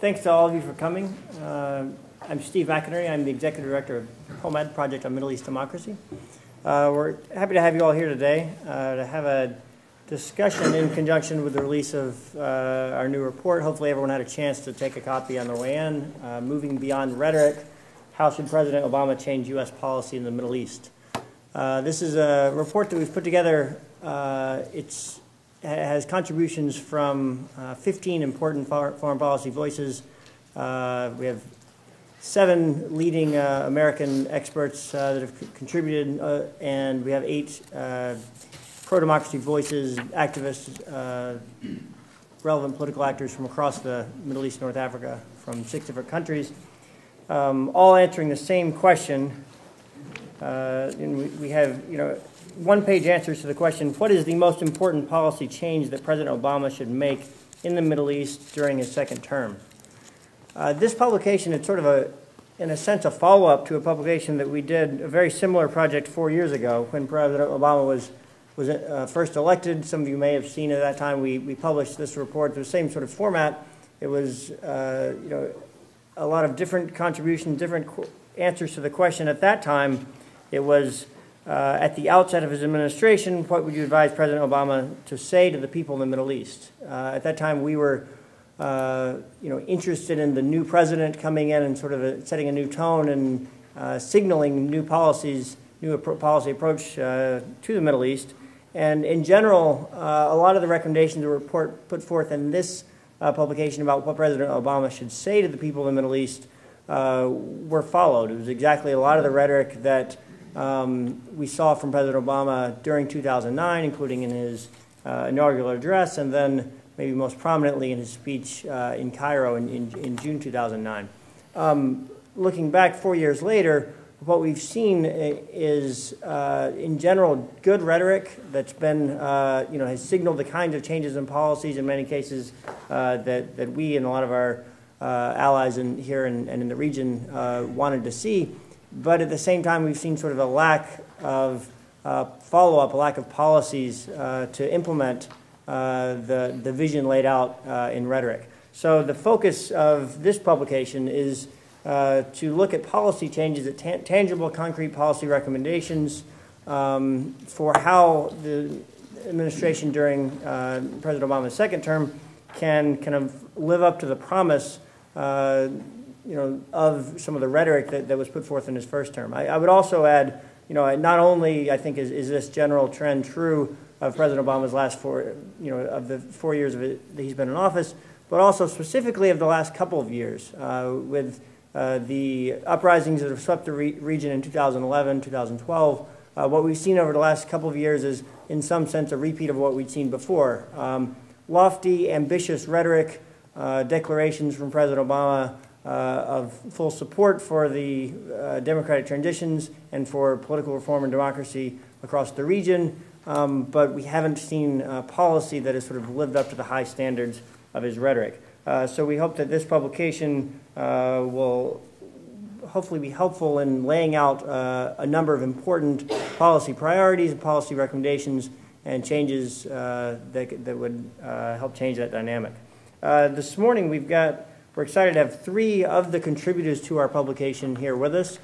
Thanks to all of you for coming. I'm Steve McInerney. I'm the Executive Director of POMED, Project on Middle East Democracy. We're happy to have you all here today to have a discussion in conjunction with the release of our new report. Hopefully everyone had a chance to take a copy on their way in. Moving Beyond Rhetoric, How Should President Obama Change U.S. Policy in the Middle East? This is a report that we've put together. It has contributions from 15 important foreign policy voices. We have 7 leading American experts that have contributed, and we have 8 pro-democracy voices, activists, relevant political actors from across the Middle East, North Africa, from 6 different countries, all answering the same question. And we have, one-page answers to the question, what is the most important policy change that President Obama should make in the Middle East during his second term? This publication is sort of in a sense, a follow-up to a publication that we did, a very similar project 4 years ago when President Obama was first elected. Some of you may have seen at that time we published this report, the same sort of format. It was, a lot of different contributions, different answers to the question. At that time, it was at the outset of his administration, what would you advise President Obama to say to the people in the Middle East? At that time, we were interested in the new president coming in and sort of setting a new tone and signaling new policies, policy approach to the Middle East. And in general, a lot of the recommendations the report put forth in this publication about what President Obama should say to the people in the Middle East were followed. It was exactly a lot of the rhetoric that we saw from President Obama during 2009, including in his inaugural address, and then maybe most prominently in his speech in Cairo in June 2009. Looking back 4 years later, what we've seen is, in general, good rhetoric that's been, has signaled the kinds of changes in policies in many cases that we and a lot of our allies here and in the region wanted to see. But at the same time, we've seen sort of a lack of follow-up, a lack of policies to implement the vision laid out in rhetoric. So the focus of this publication is to look at policy changes, at tangible, concrete policy recommendations for how the administration during President Obama's second term can kind of live up to the promise of some of the rhetoric that was put forth in his first term. I would also add, not only I think is this general trend true of President Obama's last of the 4 years that he's been in office, but also specifically of the last couple of years with the uprisings that have swept the region in 2011, 2012. What we've seen over the last couple of years is, in some sense, a repeat of what we'd seen before. Lofty, ambitious rhetoric, declarations from President Obama of full support for the democratic transitions and for political reform and democracy across the region, but we haven't seen policy that has sort of lived up to the high standards of his rhetoric. So we hope that this publication will hopefully be helpful in laying out a number of important policy priorities and policy recommendations and changes that would help change that dynamic. This morning we're excited to have 3 of the contributors to our publication here with us.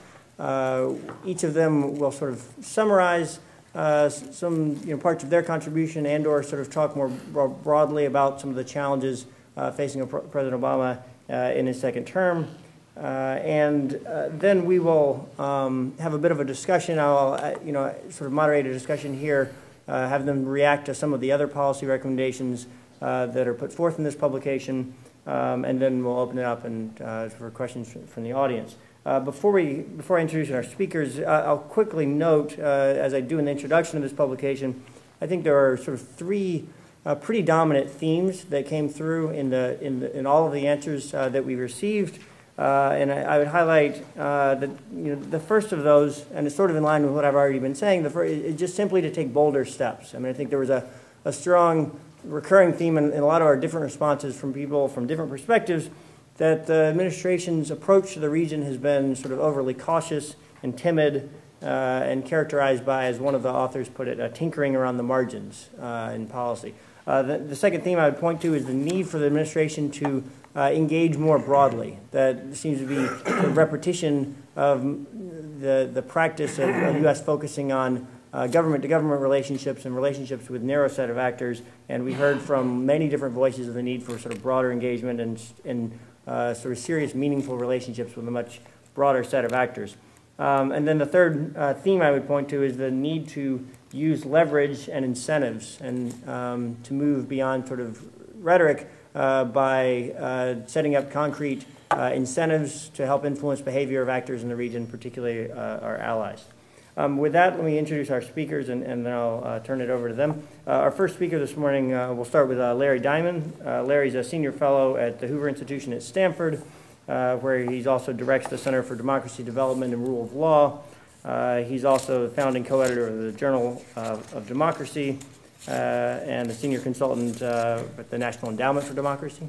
Each of them will sort of summarize some parts of their contribution and/or sort of talk more broadly about some of the challenges facing President Obama in his second term. And then we will have a bit of a discussion. I'll sort of moderate a discussion here, have them react to some of the other policy recommendations that are put forth in this publication. And then we'll open it up for questions from the audience. Before I introduce our speakers, I'll quickly note, as I do in the introduction of this publication, I think there are sort of 3 pretty dominant themes that came through in all of the answers that we received. And I would highlight that the first of those, and it's sort of in line with what I've already been saying, is just simply to take bolder steps. I mean, I think there was a strong recurring theme in a lot of our different responses from people from different perspectives that the administration's approach to the region has been sort of overly cautious and timid and characterized by, as one of the authors put it, tinkering around the margins in policy. The second theme I would point to is the need for the administration to engage more broadly. That seems to be a repetition of the practice of U.S. focusing on government-to-government relationships and relationships with narrow set of actors, and we heard from many different voices of the need for sort of broader engagement and sort of serious, meaningful relationships with a much broader set of actors. And then the third theme I would point to is the need to use leverage and incentives and to move beyond sort of rhetoric by setting up concrete incentives to help influence behavior of actors in the region, particularly our allies. With that, let me introduce our speakers, and then I'll turn it over to them. Our first speaker this morning, we'll start with Larry Diamond. Larry's a senior fellow at the Hoover Institution at Stanford, where he's also directs the Center for Democracy Development and Rule of Law. He's also the founding co-editor of the Journal of Democracy and a senior consultant at the National Endowment for Democracy.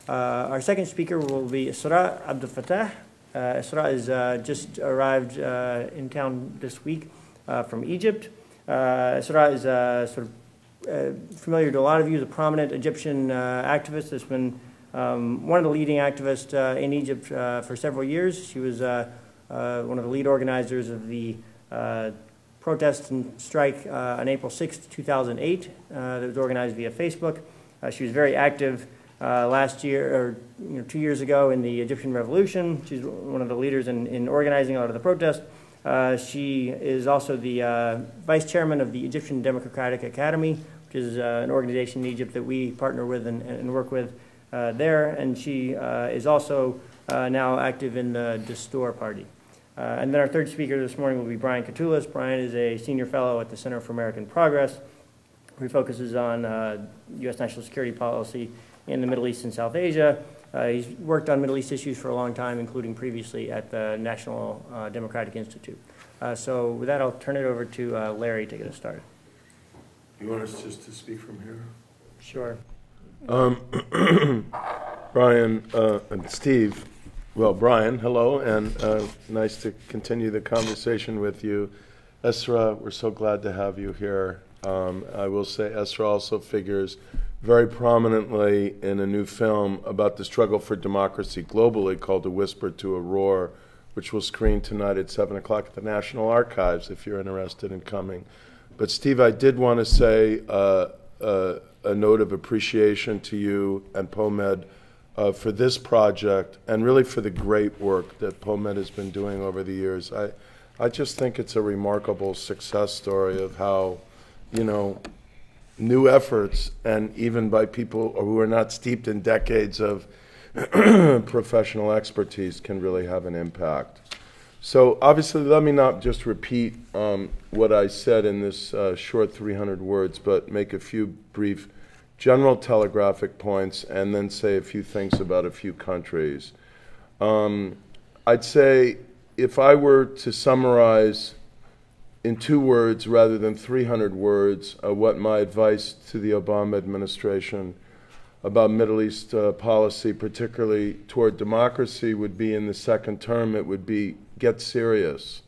Our second speaker will be Esraa Abdel. Esraa is just arrived in town this week from Egypt. Esraa is sort of familiar to a lot of you as a prominent Egyptian activist that's been one of the leading activists in Egypt for several years. She was one of the lead organizers of the protest and strike on April 6, 2008 that was organized via Facebook. She was very active last year, or 2 years ago, in the Egyptian Revolution. She's one of the leaders in organizing a lot of the protests. She is also the vice chairman of the Egyptian Democratic Academy, which is an organization in Egypt that we partner with and work with there. And she is also now active in the Dostour party. And then our third speaker this morning will be Brian Katulis. Brian is a senior fellow at the Center for American Progress, who focuses on U.S. national security policy in the Middle East and South Asia. He's worked on Middle East issues for a long time, including previously at the National Democratic Institute. So with that, I'll turn it over to Larry to get us started. You want us just to speak from here? Sure. Brian and Steve, well, Brian, hello, and nice to continue the conversation with you. Esraa, we're so glad to have you here. I will say Esraa also figures very prominently in a new film about the struggle for democracy globally called A Whisper to a Roar, which will screen tonight at 7 o'clock at the National Archives if you're interested in coming. But Steve, I did want to say a note of appreciation to you and POMED for this project and really for the great work that POMED has been doing over the years. I just think it's a remarkable success story of how, new efforts, and even by people who are not steeped in decades of professional expertise, can really have an impact. So obviously, let me not just repeat what I said in this short 300 words, but make a few brief general telegraphic points and then say a few things about a few countries. I'd say if I were to summarize in 2 words rather than 300 words, what my advice to the Obama administration about Middle East policy, particularly toward democracy, would be in the second term, it would be get serious.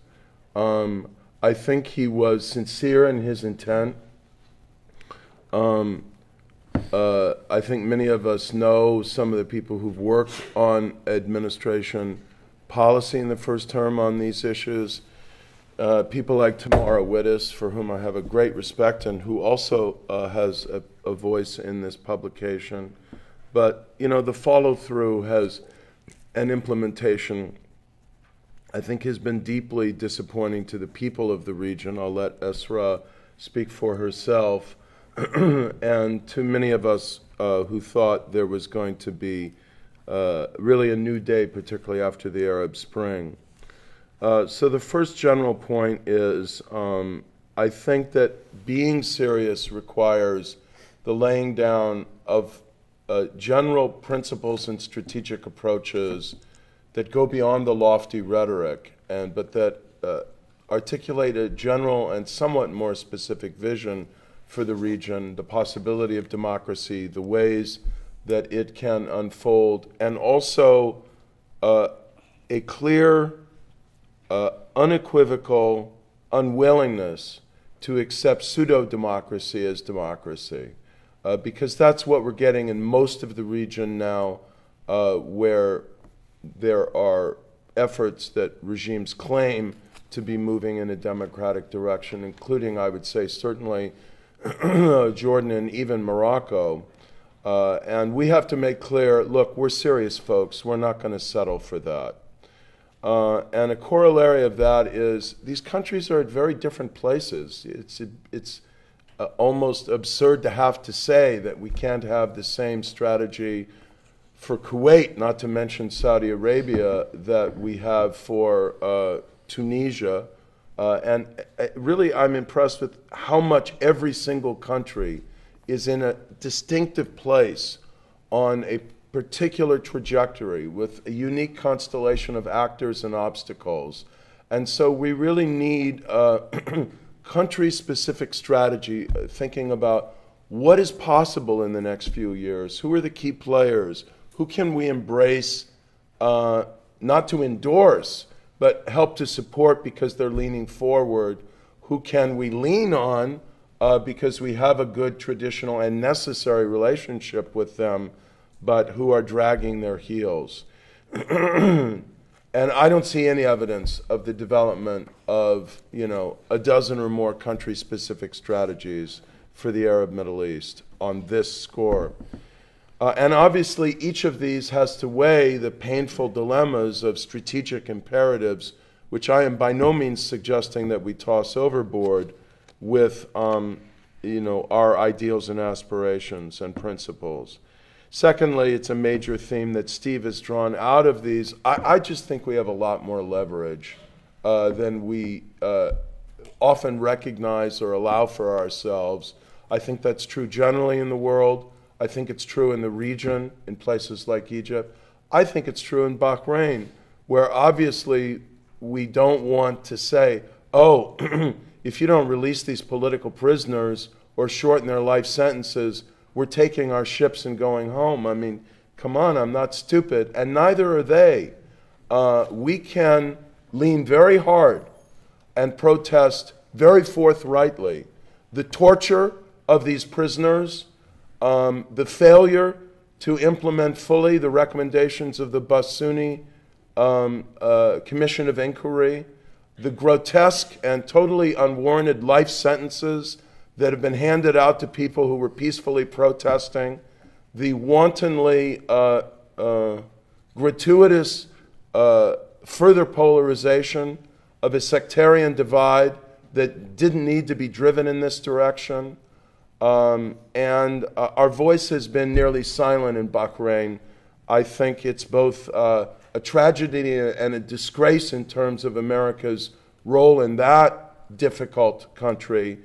I think he was sincere in his intent. I think many of us know some of the people who've worked on administration policy in the first term on these issues. People like Tamara Wittes, for whom I have a great respect and who also has a voice in this publication. But, the follow-through and implementation, I think, has been deeply disappointing to the people of the region. I'll let Esraa speak for herself. And to many of us who thought there was going to be really a new day, particularly after the Arab Spring. So the first general point is I think that being serious requires the laying down of general principles and strategic approaches that go beyond the lofty rhetoric, but that articulate a general and somewhat more specific vision for the region, the possibility of democracy, the ways that it can unfold, and also a clear unequivocal unwillingness to accept pseudo-democracy as democracy, because that's what we're getting in most of the region now where there are efforts that regimes claim to be moving in a democratic direction, including, I would say, certainly Jordan and even Morocco. And we have to make clear, look, we're serious folks. We're not going to settle for that. And a corollary of that is these countries are at very different places. It's almost absurd to have to say that we can't have the same strategy for Kuwait, not to mention Saudi Arabia, that we have for Tunisia. And really, I'm impressed with how much every single country is in a distinctive place on a particular trajectory with a unique constellation of actors and obstacles. And so we really need country-specific strategy, thinking about what is possible in the next few years, who are the key players, who can we embrace, not to endorse, but help to support because they're leaning forward, who can we lean on because we have a good traditional and necessary relationship with them, but who are dragging their heels. And I don't see any evidence of the development of, a dozen or more country-specific strategies for the Arab Middle East on this score. And obviously, each of these has to weigh the painful dilemmas of strategic imperatives, which I am by no means suggesting that we toss overboard with, our ideals and aspirations and principles. Secondly, it's a major theme that Steve has drawn out of these. I just think we have a lot more leverage than we often recognize or allow for ourselves. I think that's true generally in the world. I think it's true in the region, in places like Egypt. I think it's true in Bahrain, where obviously we don't want to say, oh, if you don't release these political prisoners or shorten their life sentences, we're taking our ships and going home. I mean, come on, I'm not stupid, and neither are they. We can lean very hard and protest very forthrightly the torture of these prisoners, the failure to implement fully the recommendations of the Basuni Commission of Inquiry, the grotesque and totally unwarranted life sentences that have been handed out to people who were peacefully protesting, the wantonly gratuitous further polarization of a sectarian divide that didn't need to be driven in this direction. And our voice has been nearly silent in Bahrain. I think it's both a tragedy and a disgrace in terms of America's role in that difficult country.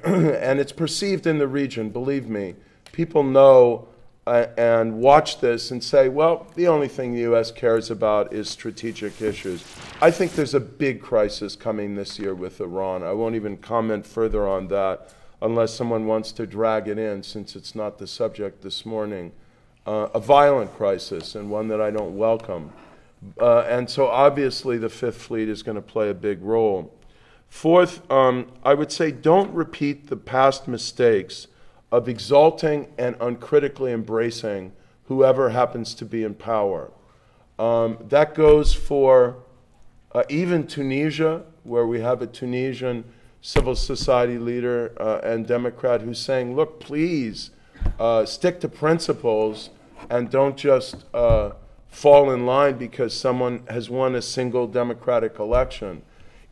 And it's perceived in the region, believe me. People know and watch this and say, well, the only thing the U.S. cares about is strategic issues. I think there's a big crisis coming this year with Iran. I won't even comment further on that unless someone wants to drag it in, since it's not the subject this morning. A violent crisis, and one that I don't welcome. And so obviously the Fifth Fleet is going to play a big role. Fourth, I would say don't repeat the past mistakes of exalting and uncritically embracing whoever happens to be in power. That goes for even Tunisia, where we have a Tunisian civil society leader and Democrat who's saying, look, please stick to principles and don't just fall in line because someone has won a single democratic election.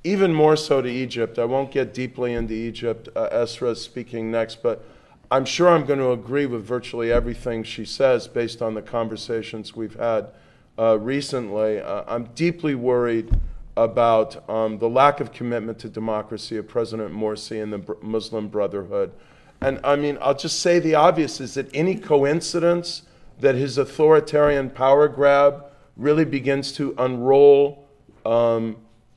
Even more so to Egypt. I won't get deeply into Egypt. Esraa is speaking next, but I'm sure I'm going to agree with virtually everything she says based on the conversations we've had recently. I'm deeply worried about the lack of commitment to democracy of President Morsi and the Muslim Brotherhood. And I mean, I'll just say the obvious. Is it any coincidence that his authoritarian power grab really begins to unroll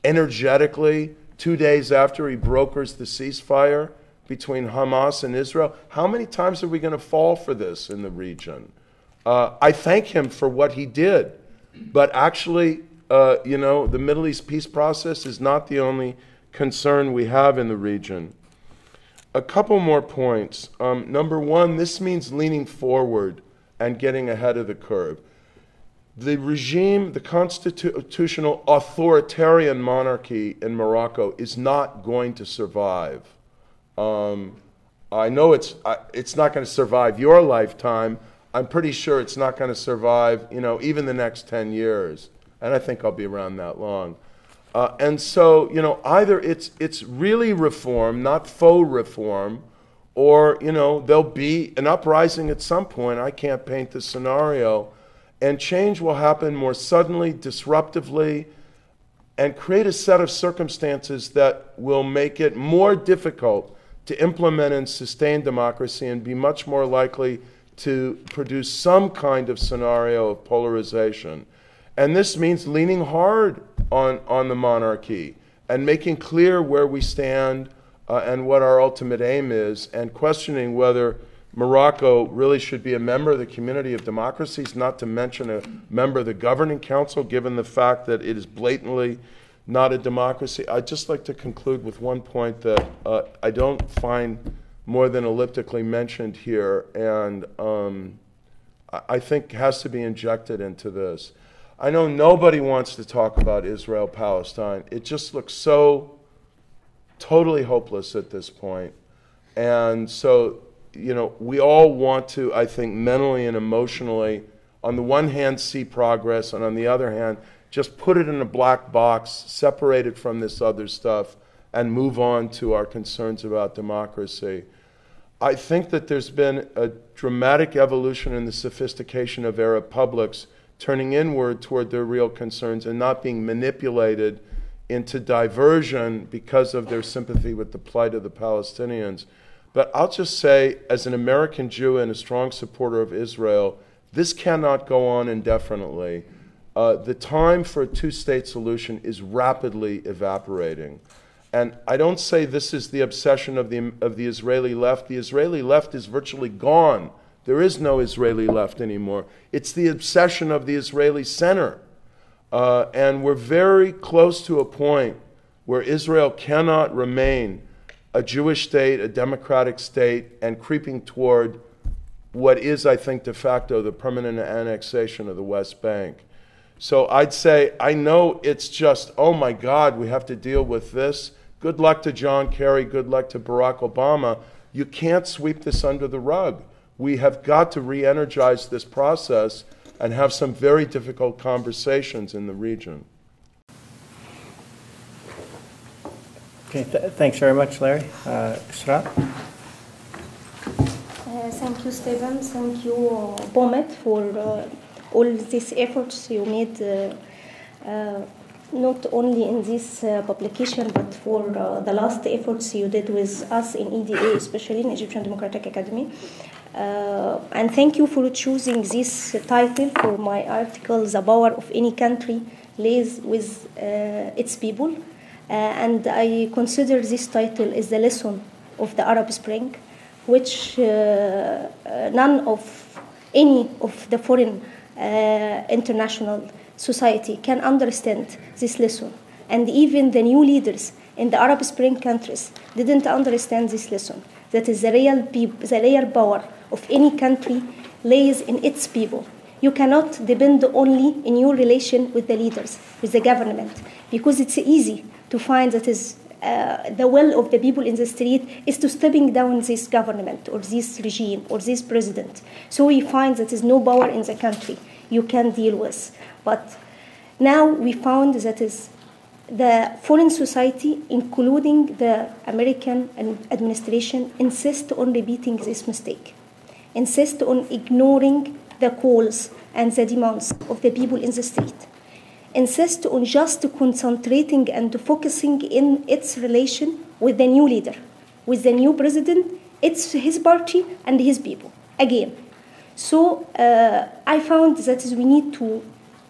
energetically 2 days after he brokers the ceasefire between Hamas and Israel? How many times are we going to fall for this in the region? I thank him for what he did, but actually, the Middle East peace process is not the only concern we have in the region. A couple more points. Number one, this means leaning forward and getting ahead of the curve. the regime, the constitutional authoritarian monarchy in Morocco is not going to survive. I know it's not going to survive your lifetime. I'm pretty sure it's not going to survive, even the next 10 years. And I think I'll be around that long. And so, either it's really reform, not faux reform, or, there'll be an uprising at some point. I can't paint the scenario. And change will happen more suddenly, disruptively, and create a set of circumstances that will make it more difficult to implement and sustain democracy and be much more likely to produce some kind of scenario of polarization. And this means leaning hard on the monarchy and making clear where we stand and what our ultimate aim is, and questioning whether Morocco really should be a member of the community of democracies, not to mention a member of the governing council, given the fact that it is blatantly not a democracy. I'd just like to conclude with one point that I don't find more than elliptically mentioned here, and I think has to be injected into this. I know nobody wants to talk about Israel-Palestine. It just looks so totally hopeless at this point. And so, we all want to, I think, mentally and emotionally, on the one hand, see progress, and on the other hand, just put it in a black box, separate it from this other stuff, and move on to our concerns about democracy. I think that there's been a dramatic evolution in the sophistication of Arab publics turning inward toward their real concerns and not being manipulated into diversion because of their sympathy with the plight of the Palestinians. But I'll just say, as an American Jew and a strong supporter of Israel, this cannot go on indefinitely. The time for a two-state solution is rapidly evaporating. And I don't say this is the obsession of the Israeli left. The Israeli left is virtually gone. There is no Israeli left anymore. It's the obsession of the Israeli center. And we're very close to a point where Israel cannot remain a Jewish state, a democratic state, and creeping toward what is, I think, de facto the permanent annexation of the West Bank. So I'd say, I know it's just, oh my God, we have to deal with this. Good luck to John Kerry, good luck to Barack Obama. You can't sweep this under the rug. We have got to re-energize this process and have some very difficult conversations in the region. Okay, thanks very much, Larry. Esraa? Thank you, Stephen. Thank you, Bomet, for all these efforts you made, not only in this publication, but for the last efforts you did with us in EDA, especially in Egyptian Democratic Academy. And thank you for choosing this title for my article, The Power of Any Country Lays with Its People. And I consider this title as the lesson of the Arab Spring, which none of any of the foreign international society can understand this lesson. And even the new leaders in the Arab Spring countries didn't understand this lesson. That is the real power of any country lays in its people. You cannot depend only in your relation with the leaders, with the government, because it's easy to find that is the will of the people in the street is to stepping down this government or this regime or this president. So we find that there is no power in the country you can deal with. But now we found that is the foreign society, including the American administration, insist on repeating this mistake, insist on ignoring the calls and the demands of the people in the street, insist on just concentrating and focusing in its relation with the new leader, with the new president, it's his party and his people, again. So I found that we need to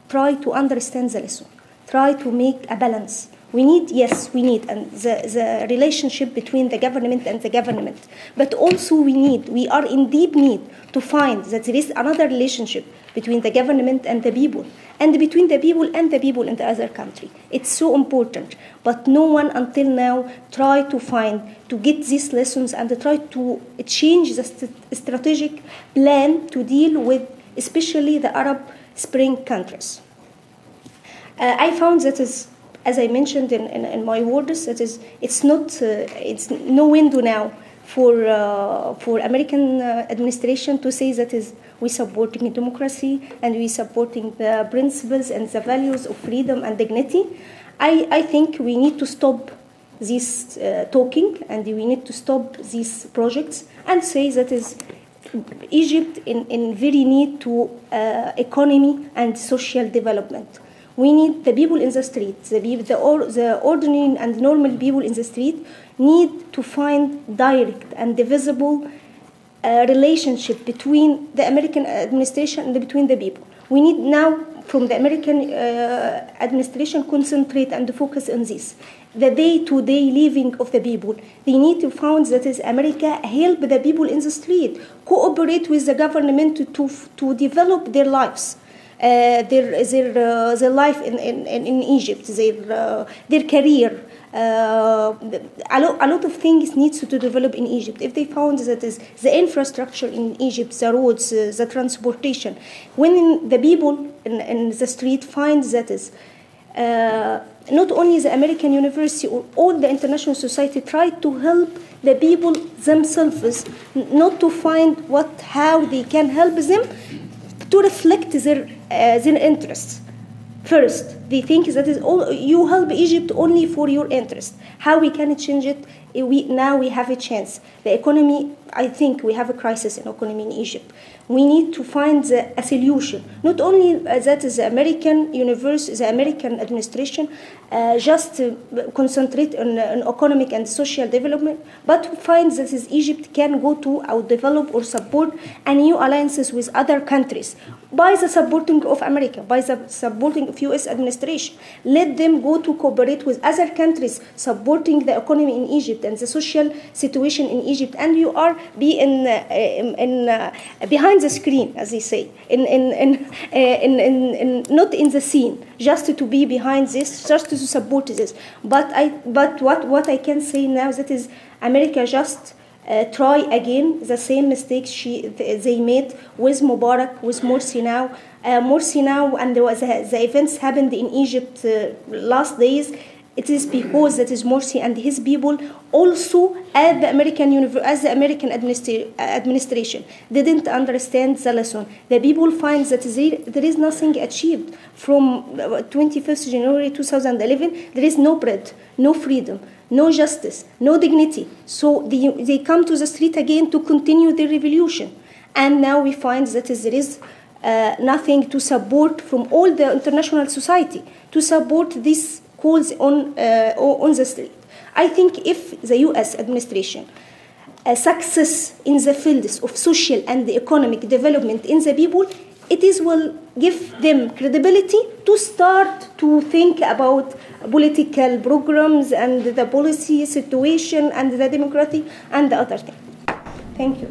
try to understand the lesson, try to make a balance. We need, and the relationship between the government and the government. But also we are in deep need to find that there is another relationship between the government and the people, and between the people and the people in the other country. It's so important. But no one until now tried to get these lessons and try to change the strategic plan to deal with especially the Arab spring countries. I found that is, as I mentioned in my words, that is, it's no window now for American administration to say that is we supporting democracy and we supporting the principles and the values of freedom and dignity. I think we need to stop this talking and we need to stop these projects and say that is Egypt in very need to economy and social development. We need the people in the street, the ordinary and normal people in the street need to find direct and divisible relationship between the American administration and between the people. We need now from the American administration concentrate and focus on this. The day-to-day living of the people. They need to find that is America help the people in the street, cooperate with the government to develop their lives. Their life in Egypt, their career. A lot of things needs to develop in Egypt. If they found that is the infrastructure in Egypt, the roads, the transportation, when the people in the street find that is not only the American university or all the international society try to help the people themselves, not to find how they can help them to reflect their interests. First, they think that is all you help Egypt only for your interest. How we can change it? Now we have a chance. The economy, I think we have a crisis in economy in Egypt. We need to find a solution. Not only that is the American university, the American administration, just concentrate on economic and social development, but find that is Egypt can go to or develop or support a new alliances with other countries by the supporting of America, by the supporting of U.S. administration. Let them go to cooperate with other countries supporting the economy in Egypt and the social situation in Egypt, and you are behind the screen, as they say, not in the scene, just to be behind this, just to support this. But what I can say now that is America just try again the same mistakes they made with Mubarak, with Morsi now. And the events happened in Egypt last days. It is because that is Morsi and his people also as the American administration didn't understand the lesson. The people find that there is nothing achieved from 21st January 2011. There is no bread, no freedom, no justice, no dignity. So they come to the street again to continue the revolution. And now we find that there is nothing to support from all the international society to support this calls on the street. I think if the U.S. administration success in the fields of social and economic development in the people, will give them credibility to start to think about political programs and the policy situation and the democracy and the other things. Thank you.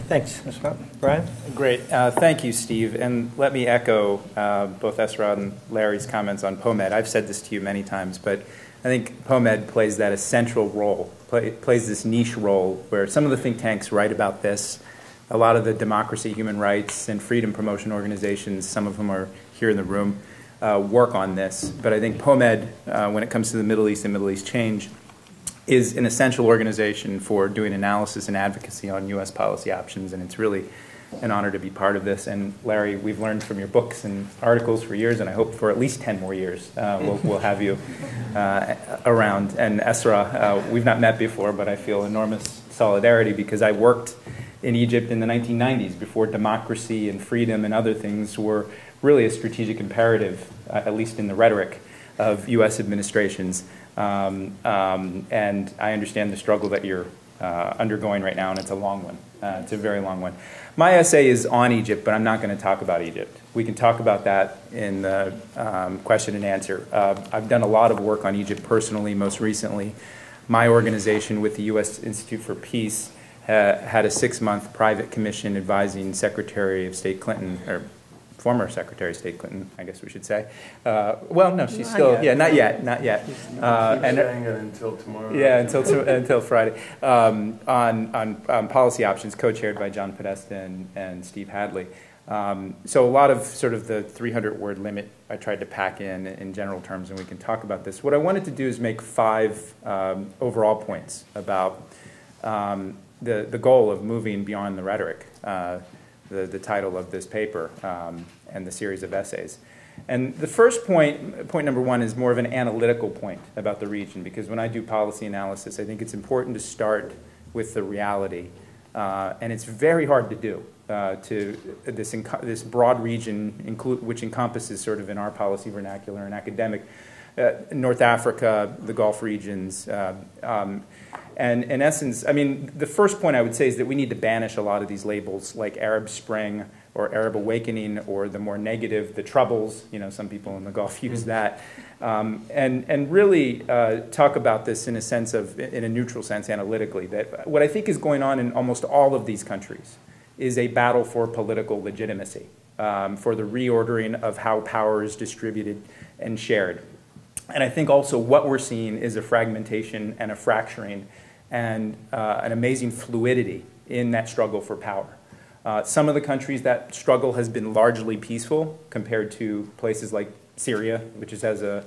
Thanks, Esraa. Brian? Great. Thank you, Steve. And let me echo both Esraa and Larry's comments on POMED. I've said this to you many times, but I think POMED plays that essential role, plays this niche role where some of the think tanks write about this. A lot of the democracy, human rights, and freedom promotion organizations, some of whom are here in the room, work on this. But I think POMED, when it comes to the Middle East and Middle East change, is an essential organization for doing analysis and advocacy on U.S. policy options, and it's really an honor to be part of this. And Larry, we've learned from your books and articles for years, and I hope for at least 10 more years we'll have you around. And Esraa, we've not met before, but I feel enormous solidarity because I worked in Egypt in the 1990s before democracy and freedom and other things were really a strategic imperative, at least in the rhetoric of U.S. administrations. And I understand the struggle that you're undergoing right now, and it's a long one. It's a very long one. My essay is on Egypt, but I'm not going to talk about Egypt. We can talk about that in the question and answer. I've done a lot of work on Egypt personally, most recently. My organization with the U.S. Institute for Peace had a 6-month private commission advising Secretary of State Clinton, or former Secretary of State Clinton, I guess we should say. Well, no, she's still, not yet. And saying it until tomorrow. Yeah, until Friday. On policy options, co-chaired by John Podesta and Steve Hadley. So a lot of sort of the 300-word limit I tried to pack in general terms, and we can talk about this. What I wanted to do is make 5 overall points about the goal of moving beyond the rhetoric, the title of this paper, and the series of essays. And the first point number 1, is more of an analytical point about the region, because when I do policy analysis, I think it's important to start with the reality. And it's very hard to do to this broad region, which encompasses sort of in our policy vernacular and academic, North Africa, the Gulf regions. And in essence, I mean, the first point I would say is that we need to banish a lot of these labels like Arab Spring or Arab Awakening, or the more negative, the Troubles. You know, some people in the Gulf use that. And really talk about this in a sense of, in a neutral sense, analytically, that what I think is going on in almost all of these countries is a battle for political legitimacy, for the reordering of how power is distributed and shared. And I think also what we're seeing is a fragmentation and a fracturing and an amazing fluidity in that struggle for power. Some of the countries, that struggle has been largely peaceful compared to places like Syria, which has a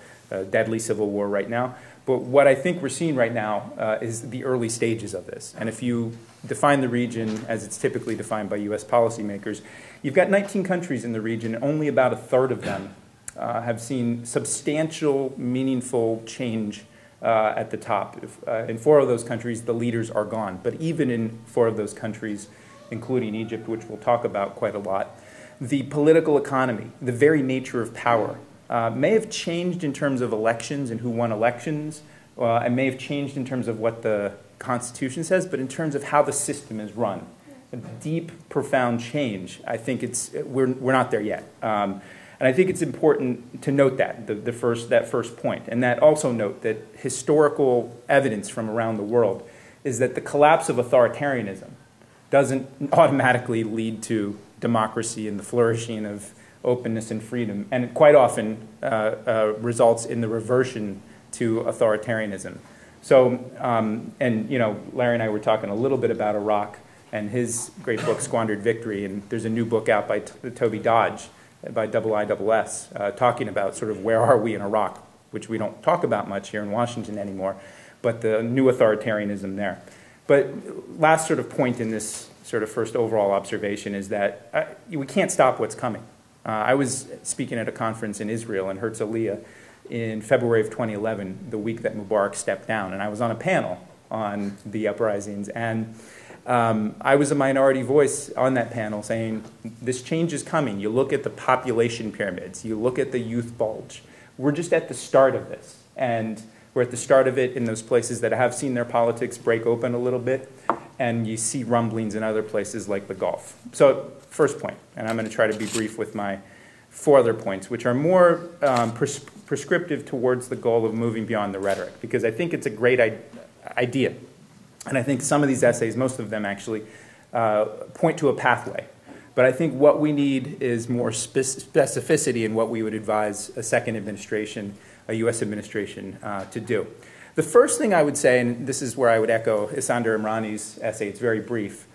deadly civil war right now. But what I think we're seeing right now is the early stages of this. And if you define the region as it's typically defined by U.S. policymakers, you've got 19 countries in the region, and only about a third of them have seen substantial, meaningful change at the top. In 4 of those countries, the leaders are gone. But even in 4 of those countries, including Egypt, which we'll talk about quite a lot, the political economy, the very nature of power, may have changed in terms of elections and who won elections, and may have changed in terms of what the Constitution says, but in terms of how the system is run. A deep, profound change. I think we're not there yet. And I think it's important to note that, that first point, and that also note that historical evidence from around the world is that the collapse of authoritarianism doesn't automatically lead to democracy and the flourishing of openness and freedom, and quite often results in the reversion to authoritarianism. So, and you know, Larry and I were talking a little bit about Iraq and his great book, Squandered Victory, and there's a new book out by Toby Dodge, by IISS, talking about sort of where are we in Iraq, which we don't talk about much here in Washington anymore, but the new authoritarianism there. But last sort of point in this sort of first overall observation is that we can't stop what's coming. I was speaking at a conference in Israel, in Herzliya, in February of 2011, the week that Mubarak stepped down, and I was on a panel on the uprisings, and I was a minority voice on that panel saying, this change is coming. You look at the population pyramids, you look at the youth bulge. We're just at the start of this, and we're at the start of it in those places that have seen their politics break open a little bit, and you see rumblings in other places like the Gulf. So, first point, and I'm going to try to be brief with my 4 other points, which are more prescriptive towards the goal of moving beyond the rhetoric, because I think it's a great idea. And I think some of these essays, most of them actually, point to a pathway. But I think what we need is more specificity in what we would advise a second administration, a U.S. administration, to do. The first thing I would say, and this is where I would echo Isander Imrani's essay, it's very brief.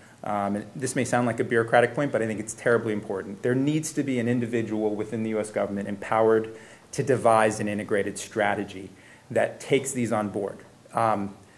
This may sound like a bureaucratic point, but I think it's terribly important. There needs to be an individual within the U.S. government empowered to devise an integrated strategy that takes these on board.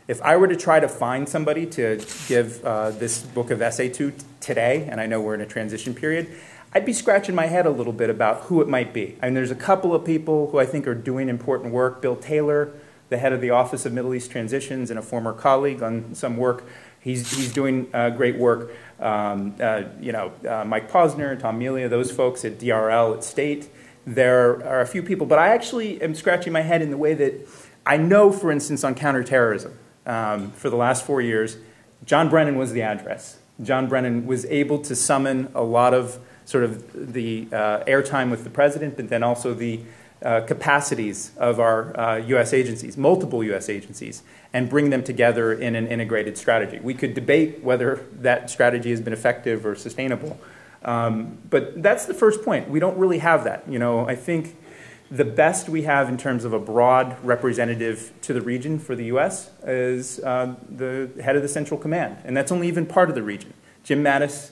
If I were to try to find somebody to give this book of essay to today, and I know we're in a transition period, I'd be scratching my head a little bit about who it might be. I mean, there's a couple of people who I think are doing important work. Bill Taylor, the head of the Office of Middle East Transitions and a former colleague on some work, he's doing great work. Mike Posner, Tom Melia, those folks at DRL, at State. There are a few people, but I actually am scratching my head in the way that I know, for instance, on counterterrorism, for the last 4 years, John Brennan was the address. John Brennan was able to summon a lot of sort of the airtime with the president, but then also the capacities of our U.S. agencies, multiple U.S. agencies, and bring them together in an integrated strategy. We could debate whether that strategy has been effective or sustainable, but that's the first point. We don't really have that. You know, I think the best we have in terms of a broad representative to the region for the U.S. is the head of the Central Command, and that's only even part of the region. Jim Mattis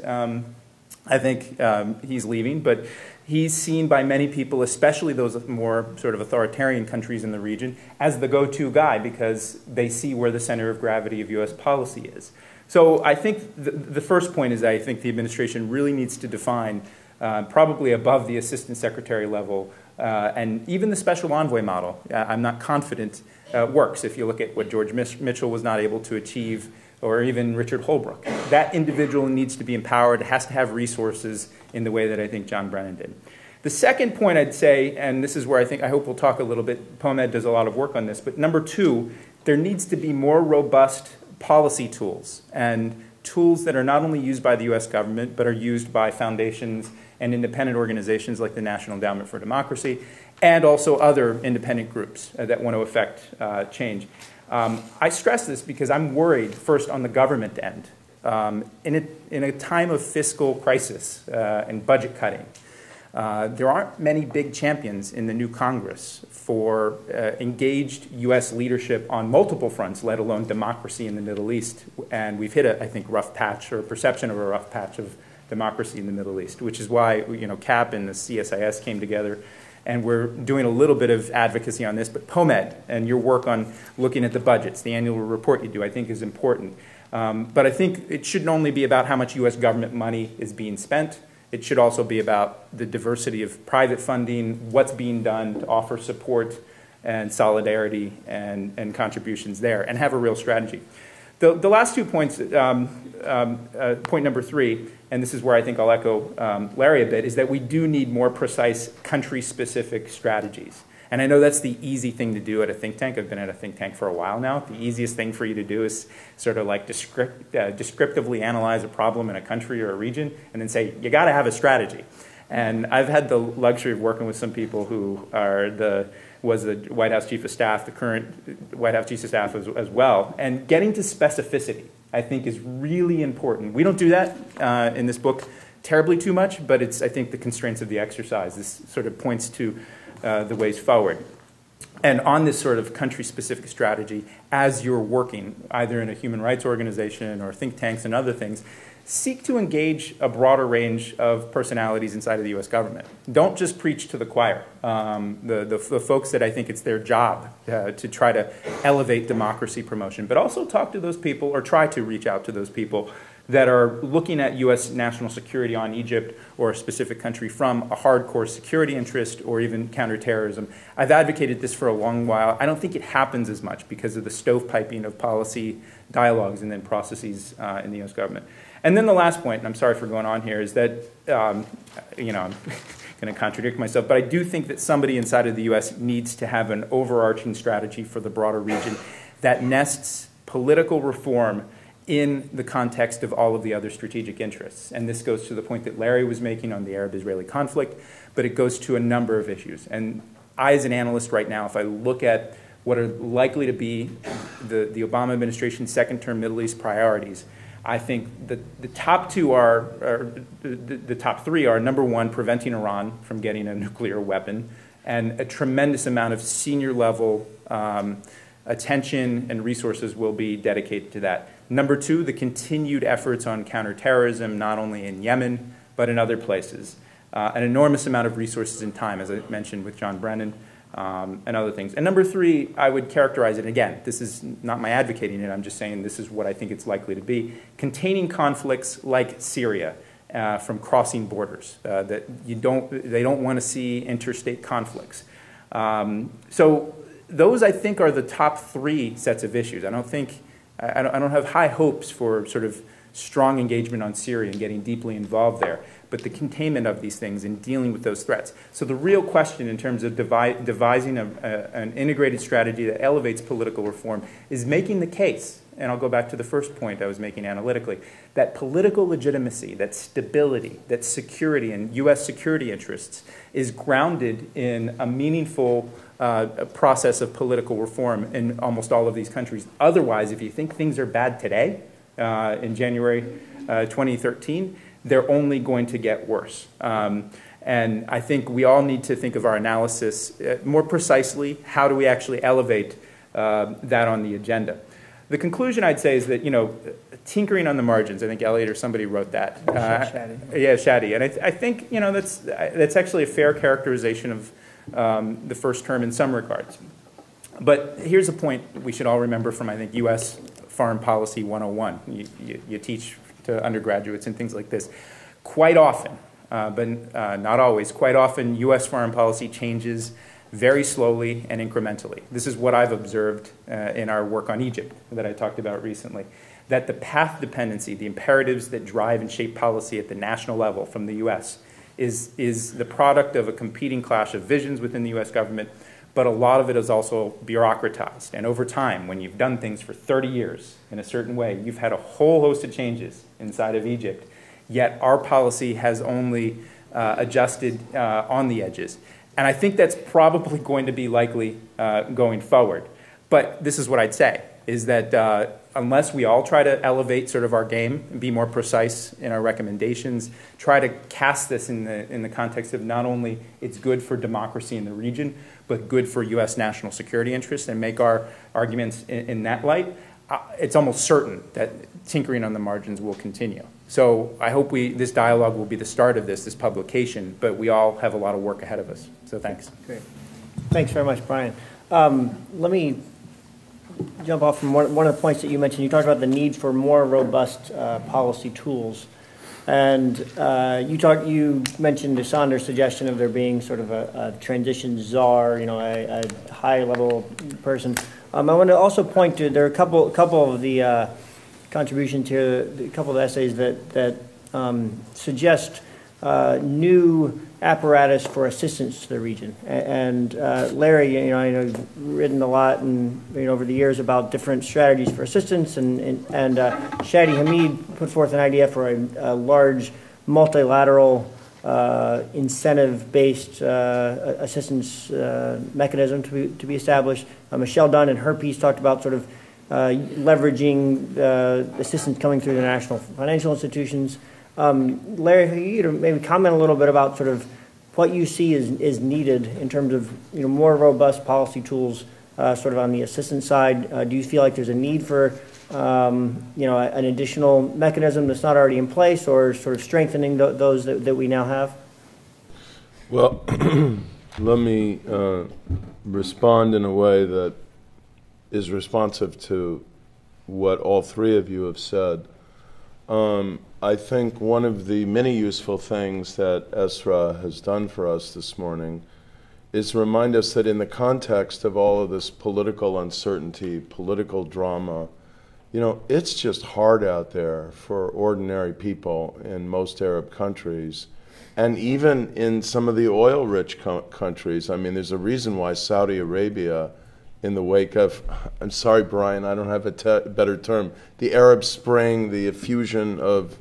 I think he's leaving, but he's seen by many people, especially those more sort of authoritarian countries in the region, as the go-to guy because they see where the center of gravity of U.S. policy is. So I think the first point is that I think the administration really needs to define, probably above the assistant secretary level, and even the special envoy model, I'm not confident works if you look at what George Mitchell was not able to achieve, or even Richard Holbrooke. That individual needs to be empowered, has to have resources in the way that I think John Brennan did. The second point I'd say, and this is where I hope we'll talk a little bit, POMED does a lot of work on this, but number two, there needs to be more robust policy tools, and tools that are not only used by the U.S. government, but are used by foundations and independent organizations like the National Endowment for Democracy, and also other independent groups that want to affect change. I stress this because I'm worried, first, on the government end. In a time of fiscal crisis and budget cutting, there aren't many big champions in the new Congress for engaged U.S. leadership on multiple fronts, let alone democracy in the Middle East. And we've hit I think, rough patch, or a perception of a rough patch of democracy in the Middle East, which is why CAP and the CSIS came together. And we're doing a little bit of advocacy on this, but POMED and your work on looking at the budgets, the annual report you do, I think is important. But I think it shouldn't only be about how much U.S. government money is being spent. It should also be about the diversity of private funding, what's being done to offer support and solidarity and contributions there, and have a real strategy. The last 2 points, point number three, and this is where I think I'll echo Larry a bit, is that we do need more precise country-specific strategies. And I know that's the easy thing to do at a think tank. I've been at a think tank for a while now. The easiest thing for you to do is sort of like descriptively analyze a problem in a country or a region and then say, you got to have a strategy. And I've had the luxury of working with some people who was the White House Chief of Staff, the current White House Chief of Staff as well. And getting to specificity, I think, is really important. We don't do that in this book terribly too much, but it's, I think, the constraints of the exercise. This sort of points to the ways forward. And on this sort of country-specific strategy, as you're working, either in a human rights organization or think tanks and other things, seek to engage a broader range of personalities inside of the U.S. government. Don't just preach to the choir. The folks that I think it's their job to try to elevate democracy promotion, but also talk to those people, or try to reach out to those people that are looking at U.S. national security on Egypt or a specific country from a hardcore security interest or even counterterrorism. I've advocated this for a long while. I don't think it happens as much because of the stovepiping of policy dialogues and then processes in the U.S. government. And then the last point, and I'm sorry for going on here, is that, I'm going to contradict myself, but I do think that somebody inside of the U.S. needs to have an overarching strategy for the broader region that nests political reform in the context of all of the other strategic interests. And this goes to the point that Larry was making on the Arab-Israeli conflict, but it goes to a number of issues. And I, as an analyst right now, if I look at what are likely to be the Obama administration's second-term Middle East priorities, I think that the top two the top three are, number one, preventing Iran from getting a nuclear weapon, and a tremendous amount of senior-level attention and resources will be dedicated to that. Number two, the continued efforts on counterterrorism, not only in Yemen, but in other places. An enormous amount of resources and time, as I mentioned with John Brennan, and other things. And number three, I would characterize it, again, this is not my advocating it, I'm just saying this is what I think it's likely to be, containing conflicts like Syria from crossing borders, that they don't want to see interstate conflicts. So those, I think, are the top three sets of issues. I don't have high hopes for sort of strong engagement on Syria and getting deeply involved there, but the containment of these things and dealing with those threats. So the real question in terms of devising an integrated strategy that elevates political reform is making the case, and I'll go back to the first point I was making analytically, that political legitimacy, that stability, that security and U.S. security interests is grounded in a meaningful process of political reform in almost all of these countries. Otherwise, if you think things are bad today, in January 2013, they're only going to get worse. And I think we all need to think of our analysis more precisely. How do we actually elevate that on the agenda? The conclusion I'd say is that, tinkering on the margins. I think Elliot or somebody wrote that. Shadi. Yeah, Shadi. And I think, that's actually a fair characterization of the first term in some regards. But here's a point we should all remember from, I think, U.S. Foreign Policy 101. You teach to undergraduates and things like this. Quite often, but not always, quite often U.S. foreign policy changes very slowly and incrementally. This is what I've observed in our work on Egypt that I talked about recently, that the path dependency, the imperatives that drive and shape policy at the national level from the U.S. is the product of a competing clash of visions within the U.S. government, but a lot of it is also bureaucratized. And over time, when you've done things for 30 years in a certain way, you've had a whole host of changes inside of Egypt, yet our policy has only adjusted on the edges. And I think that's probably going to be likely going forward. But this is what I'd say, is that unless we all try to elevate sort of our game and be more precise in our recommendations, try to cast this in the context of not only it's good for democracy in the region, but good for U.S. national security interests, and make our arguments in that light, it's almost certain that tinkering on the margins will continue. So I hope this dialogue will be the start of this publication, but we all have a lot of work ahead of us. So thanks. Great. Thanks very much, Brian. Let me jump off from one of the points that you mentioned. You talked about the need for more robust policy tools. And you mentioned Saunders' suggestion of there being sort of a transition czar, a high-level person. I want to also point to, there are a couple of the contributions here, a couple of essays that suggest new apparatus for assistance to the region. And Larry, I know you've written a lot and over the years about different strategies for assistance, and Shadi Hamid put forth an idea for a large multilateral incentive-based assistance mechanism to be established. Michelle Dunn in her piece talked about sort of leveraging assistance coming through the national financial institutions. Larry, you maybe comment a little bit about sort of what you see is needed in terms of more robust policy tools, sort of on the assistance side. Do you feel like there's a need for an additional mechanism that's not already in place, or sort of strengthening those that we now have? Well, let me respond in a way that is responsive to what all three of you have said. I think one of the many useful things that Esraa has done for us this morning is remind us that in the context of all of this political uncertainty, political drama, it's just hard out there for ordinary people in most Arab countries, and even in some of the oil-rich countries. I mean, there's a reason why Saudi Arabia, in the wake of, I'm sorry, Brian, I don't have a better term, the Arab Spring, the effusion of,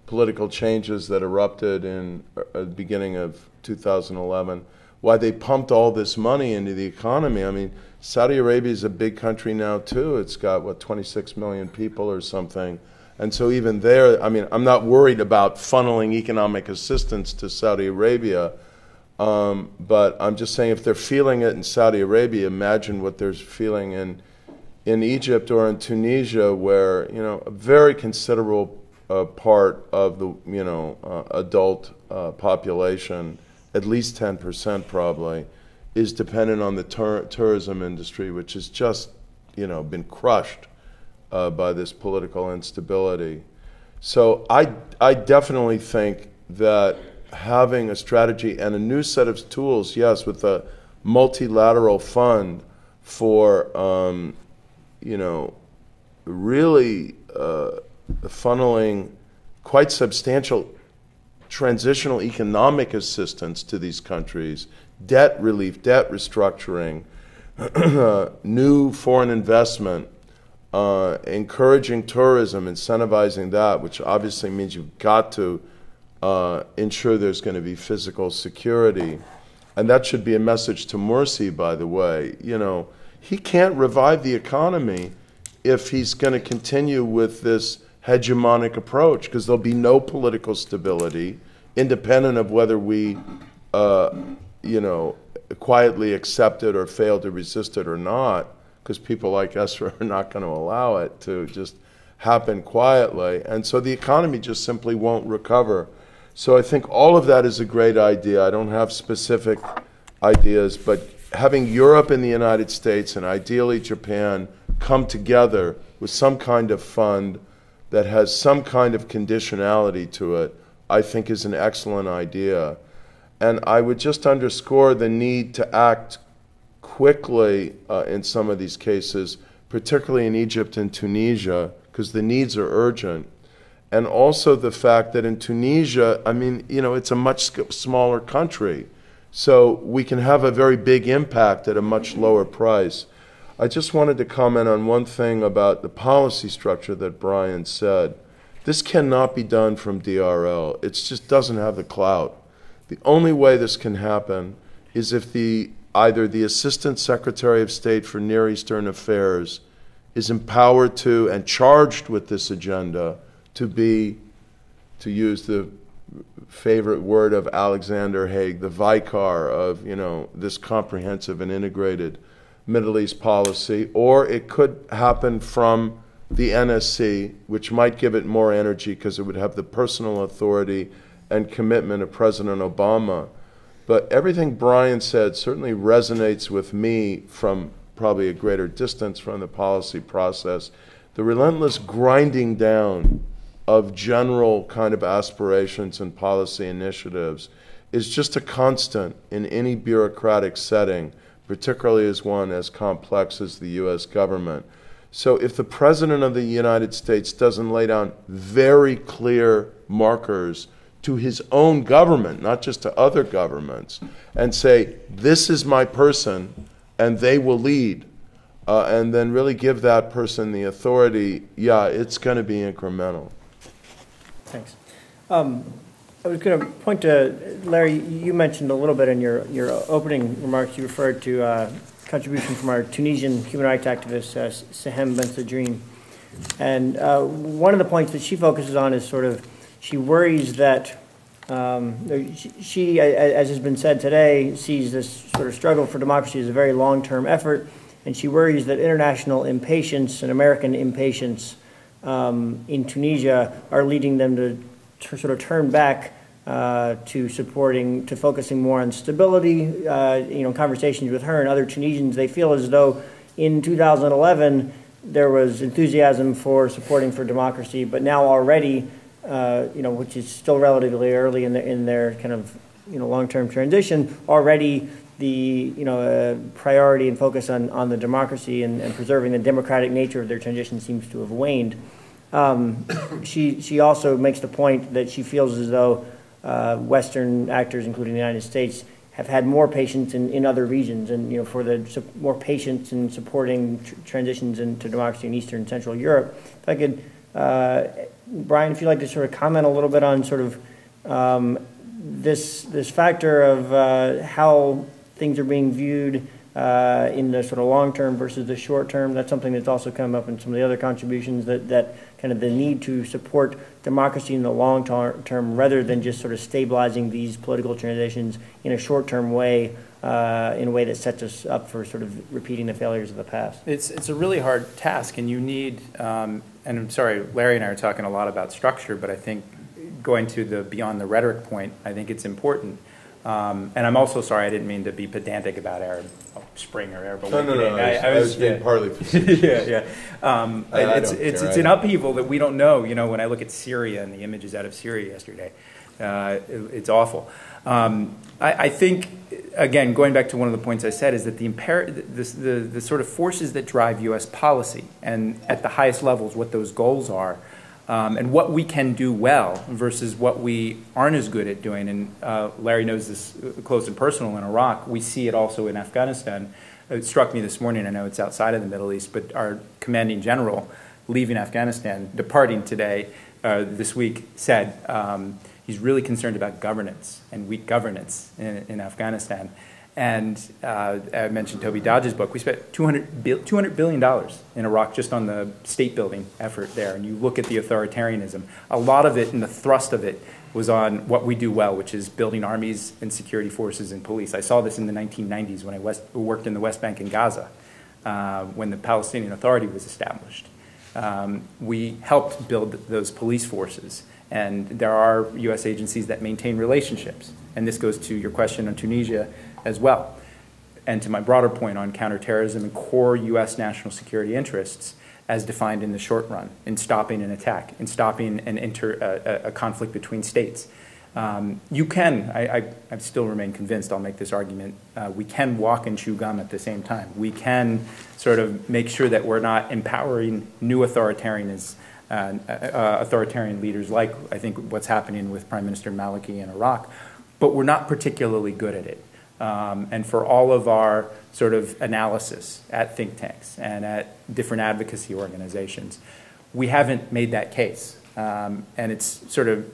political changes that erupted in the beginning of 2011, why they pumped all this money into the economy. I mean, Saudi Arabia is a big country now, too. It's got, 26 million people or something. And so even there, I mean, I'm not worried about funneling economic assistance to Saudi Arabia, but I'm just saying if they're feeling it in Saudi Arabia, imagine what they're feeling in Egypt or in Tunisia, where a very considerable part of the adult population, at least 10% probably, is dependent on the tourism industry, which has just been crushed by this political instability. So I definitely think that having a strategy and a new set of tools, yes, with a multilateral fund for, really funneling quite substantial transitional economic assistance to these countries, debt relief, debt restructuring, new foreign investment, encouraging tourism, incentivizing that, which obviously means you've got to ensure there's going to be physical security. And that should be a message to Morsi, by the way. He can't revive the economy if he's going to continue with this hegemonic approach, because there'll be no political stability, independent of whether we, quietly accept it or fail to resist it or not, because people like Esraa are not going to allow it to just happen quietly. And so the economy just simply won't recover. So I think all of that is a great idea. I don't have specific ideas, but having Europe and the United States and ideally Japan come together with some kind of fund that has some kind of conditionality to it, I think is an excellent idea. And I would just underscore the need to act quickly in some of these cases, particularly in Egypt and Tunisia, because the needs are urgent. And also the fact that in Tunisia, I mean, you know, it's a much smaller country, so we can have a very big impact at a much lower price. I just wanted to comment on one thing about the policy structure that Brian said. This cannot be done from DRL. It just doesn't have the clout. The only way this can happen is if either the Assistant Secretary of State for Near Eastern Affairs is empowered to and charged with this agenda to be, to use the favorite word of Alexander Haig, the vicar of, you know, this comprehensive and integrated Middle East policy, or it could happen from the NSC, which might give it more energy because it would have the personal authority and commitment of President Obama. But everything Brian said certainly resonates with me from probably a greater distance from the policy process. The relentless grinding down of general kind of aspirations and policy initiatives is just a constant in any bureaucratic setting, particularly as one as complex as the U.S. government. So if the President of the United States doesn't lay down very clear markers to his own government, not just to other governments, and say, this is my person, and they will lead, and then really give that person the authority, yeah, it's going to be incremental. Thanks. I was going to point to, Larry, you mentioned a little bit in your opening remarks, you referred to contribution from our Tunisian human rights activist, Sahem Ben-Sadrine. And one of the points that she focuses on is sort of, she worries that she, as has been said today, sees this sort of struggle for democracy as a very long-term effort, and she worries that international impatience and American impatience in Tunisia are leading them to sort of turn back to focusing more on stability. Conversations with her and other Tunisians, they feel as though in 2011 there was enthusiasm for supporting for democracy, but now already, which is still relatively early in their kind of long-term transition, already the priority and focus on the democracy and preserving the democratic nature of their transition seems to have waned. She also makes the point that she feels as though Western actors, including the United States, have had more patience in other regions, and for the more patience in supporting transitions into democracy in Eastern and Central Europe. If I could, Brian, if you'd like to sort of comment a little bit on sort of this factor of how things are being viewed in the sort of long term versus the short term. That's something that's also come up in some of the other contributions, that kind of the need to support democracy in the long term rather than just sort of stabilizing these political transitions in a short term way, in a way that sets us up for sort of repeating the failures of the past. It's a really hard task, and you need, and I'm sorry, Larry and I are talking a lot about structure, but I think going to the beyond the rhetoric point, I think it's important. And I'm also sorry, I didn't mean to be pedantic about Arab Spring or Arab Awakening. No. I was being partly facetious. Yeah. It's an upheaval that we don't know. When I look at Syria and the images out of Syria yesterday, it's awful. I think, again, going back to one of the points I said, is that the sort of forces that drive U.S. policy and at the highest levels what those goals are, and what we can do well versus what we aren't as good at doing. And Larry knows this close and personal in Iraq. We see it also in Afghanistan. It struck me this morning, I know it's outside of the Middle East, but our commanding general leaving Afghanistan, departing today, this week, said he's really concerned about governance and weak governance in Afghanistan. And I mentioned Toby Dodge's book. We spent $200 billion in Iraq just on the state building effort there. And you look at the authoritarianism. A lot of it and the thrust of it was on what we do well, which is building armies and security forces and police. I saw this in the 1990s when I worked in the West Bank and Gaza, when the Palestinian Authority was established. We helped build those police forces, and there are U.S. agencies that maintain relationships. And this goes to your question on Tunisia as well, and to my broader point on counterterrorism and core U.S. national security interests as defined in the short run, in stopping an attack, in stopping a conflict between states. You can, I still remain convinced, I'll make this argument, we can walk and chew gum at the same time. We can sort of make sure that we're not empowering new authoritarian leaders like I think what's happening with Prime Minister Maliki in Iraq, but we're not particularly good at it. And for all of our sort of analysis at think tanks and at different advocacy organizations, we haven't made that case. And it's sort of,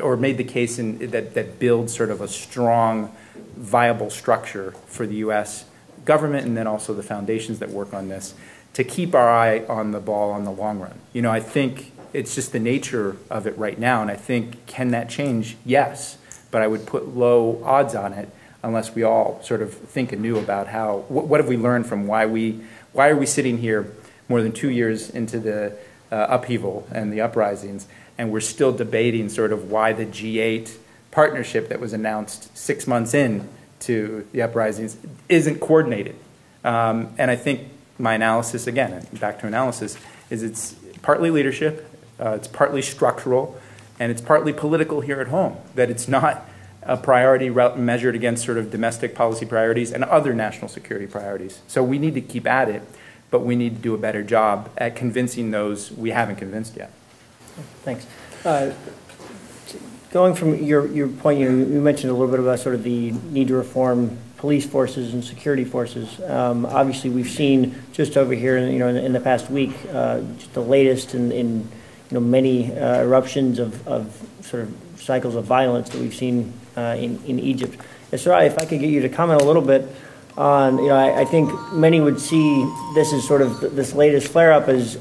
or made the case that builds sort of a strong, viable structure for the U.S. government and then also the foundations that work on this to keep our eye on the ball on the long run. You know, I think it's just the nature of it right now, and I think, can that change? Yes, but I would put low odds on it unless we all sort of think anew about what have we learned from why are we sitting here more than 2 years into the upheaval and the uprisings, and we're still debating sort of why the G8 partnership that was announced 6 months in to the uprisings isn't coordinated. And I think my analysis, again, back to analysis, is it's partly leadership, it's partly structural, and it's partly political here at home, that it's not a priority measured against sort of domestic policy priorities and other national security priorities. So we need to keep at it, but we need to do a better job at convincing those we haven't convinced yet. Thanks. Going from your point, you mentioned a little bit about sort of the need to reform police forces and security forces. Obviously, we've seen just over here, in the past week, just the latest in many eruptions of sort of cycles of violence that we've seen in Egypt. Esraa, if I could get you to comment a little bit on, I think many would see this as sort of this latest flare-up as,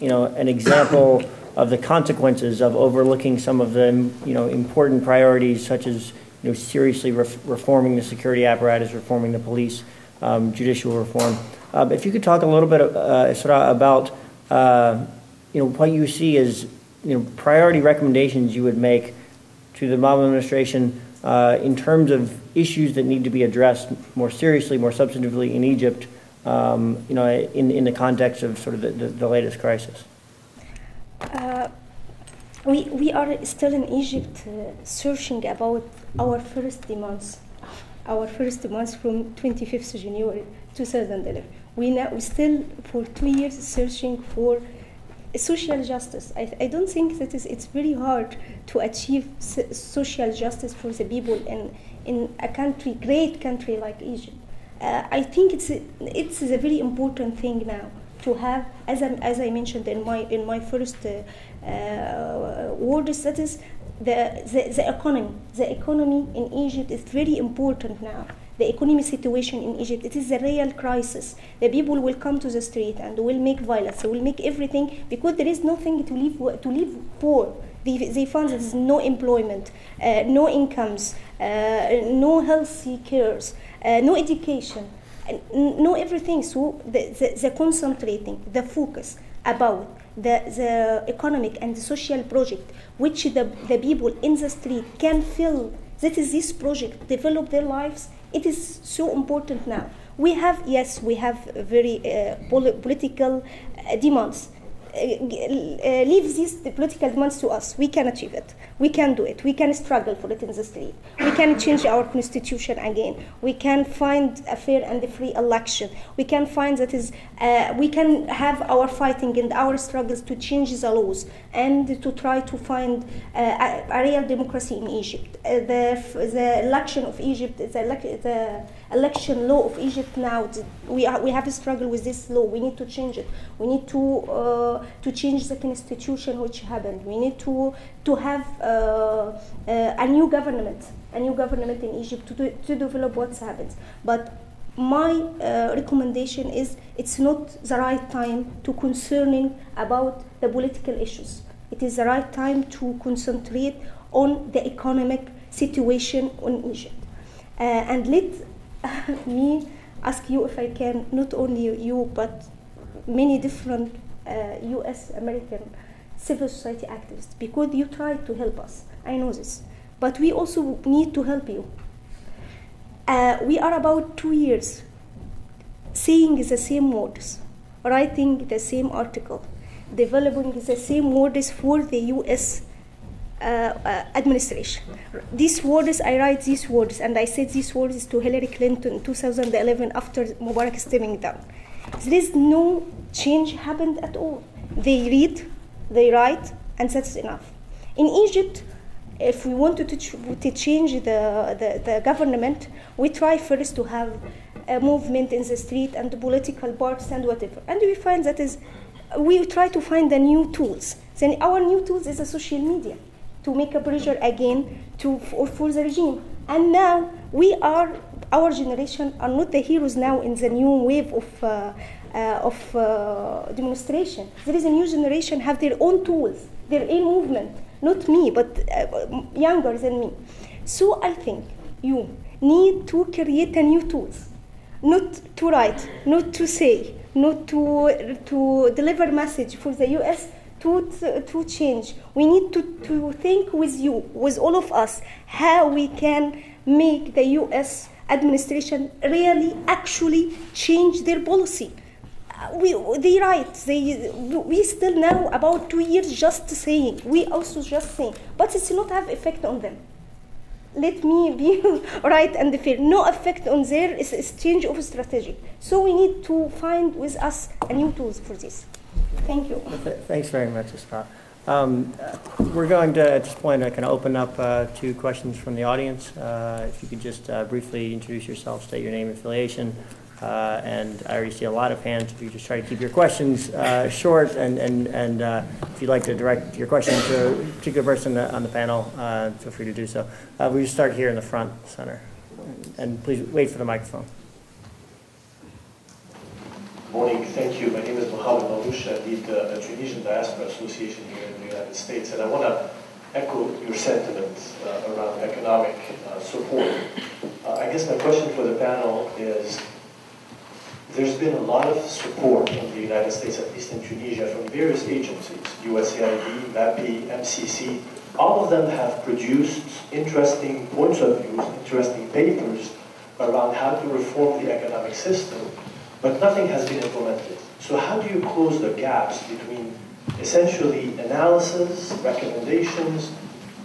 an example of the consequences of overlooking some of the, important priorities such as, seriously reforming the security apparatus, reforming the police, judicial reform. If you could talk a little bit, Esraa, about, what you see as, priority recommendations you would make to the Obama administration in terms of issues that need to be addressed more seriously, more substantively in Egypt, in the context of sort of the latest crisis. We are still in Egypt searching about our first demands from 25th January 2011. We still for 2 years searching for social justice. I don't think that it's very hard to achieve social justice for the people in a great country like Egypt. I think it's a very important thing now to have, as I mentioned in my first words, that is the economy. The economy in Egypt is very important now. The economic situation in Egypt, it is a real crisis. The people will come to the street and will make violence. They will make everything because there is nothing to live for. They find there is no employment, no incomes, no healthy cares, no education, no everything. So the concentrating, the focus about the economic and the social project, which the people in the street can feel that is this project, develop their lives. It is so important now. We have very political demands. Leave these political demands to us. We can achieve it. We can do it. We can struggle for it in the street. We can change our constitution again. We can find a fair and a free election. We can find we can have our fighting and our struggles to change the laws and to try to find a real democracy in Egypt. The election of Egypt, the election law of Egypt now, we have a struggle with this law. We need to change it. We need to change the constitution which happened. We need to have a new government in Egypt to develop what's happened. But my recommendation is it's not the right time to concerning about the political issues. It is the right time to concentrate on the economic situation in Egypt. And let me ask you if I can, not only you, but many different U.S. American civil society activists, because you tried to help us. I know this. But we also need to help you. We are about 2 years saying the same words, writing the same article, developing the same words for the U.S. Administration. These words, I write these words, and I said these words to Hillary Clinton in 2011 after Mubarak stepping down. There is no change happened at all. They read, they write, and that's enough. In Egypt, if we wanted to change the government, we try first to have a movement in the street and the political parties and whatever. And we find we try to find the new tools. Then our new tools is the social media to make a pressure again for the regime. And now our generation are not the heroes now in the new wave of demonstration. There is a new generation have their own tools, their own movement. Not me, but younger than me. So I think you need to create a new tools, not to write, not to say, not to deliver message for the U.S. to change. We need to think with you, with all of us, how we can make the U.S. administration really actually change their policy. They write. We still now about 2 years just saying. We also just saying, but it's not have effect on them. Let me be right and fair. No effect on their change of strategy. So we need to find with us a new tools for this. Thank you. Thanks very much, Esraa. We're going to, at this point, kind of open up to questions from the audience. If you could just briefly introduce yourself, state your name and affiliation. And I already see a lot of hands. If you just try to keep your questions short, and if you'd like to direct your question to a particular person on the panel, feel free to do so. We just start here in the front center. And please wait for the microphone. Morning, thank you. My name is Mohamed Malouche. I lead the Tunisian Diaspora Association here in the United States, and I want to echo your sentiments around economic support. I guess my question for the panel is, there's been a lot of support from the United States, at least in Tunisia, from various agencies, USAID, MAPI, MCC. All of them have produced interesting points of view, interesting papers around how to reform the economic system, but nothing has been implemented. So how do you close the gaps between essentially analysis, recommendations,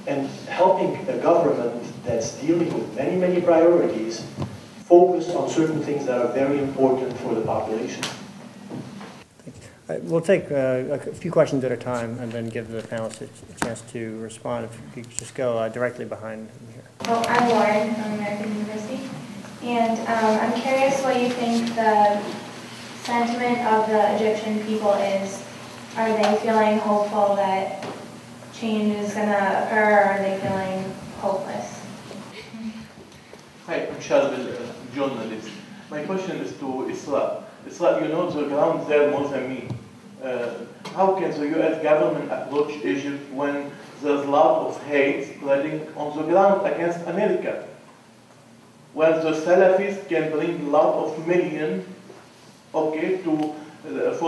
and helping a government that's dealing with many, many priorities focus on certain things that are very important for the population? We'll take a few questions at a time and then give the panelists a chance to respond. If you could just go directly behind here. Well, I'm Lauren from American University, and I'm curious what you think the sentiment of the Egyptian people is. Are they feeling hopeful that change is going to occur, or are they feeling hopeless? Hi, I'm Charles, journalist. My question is to Esraa. Esraa, you know the ground there more than me. How can the U.S. government approach Egypt when there's a lot of hate spreading on the ground against America? When the Salafists can bring a lot of millions, for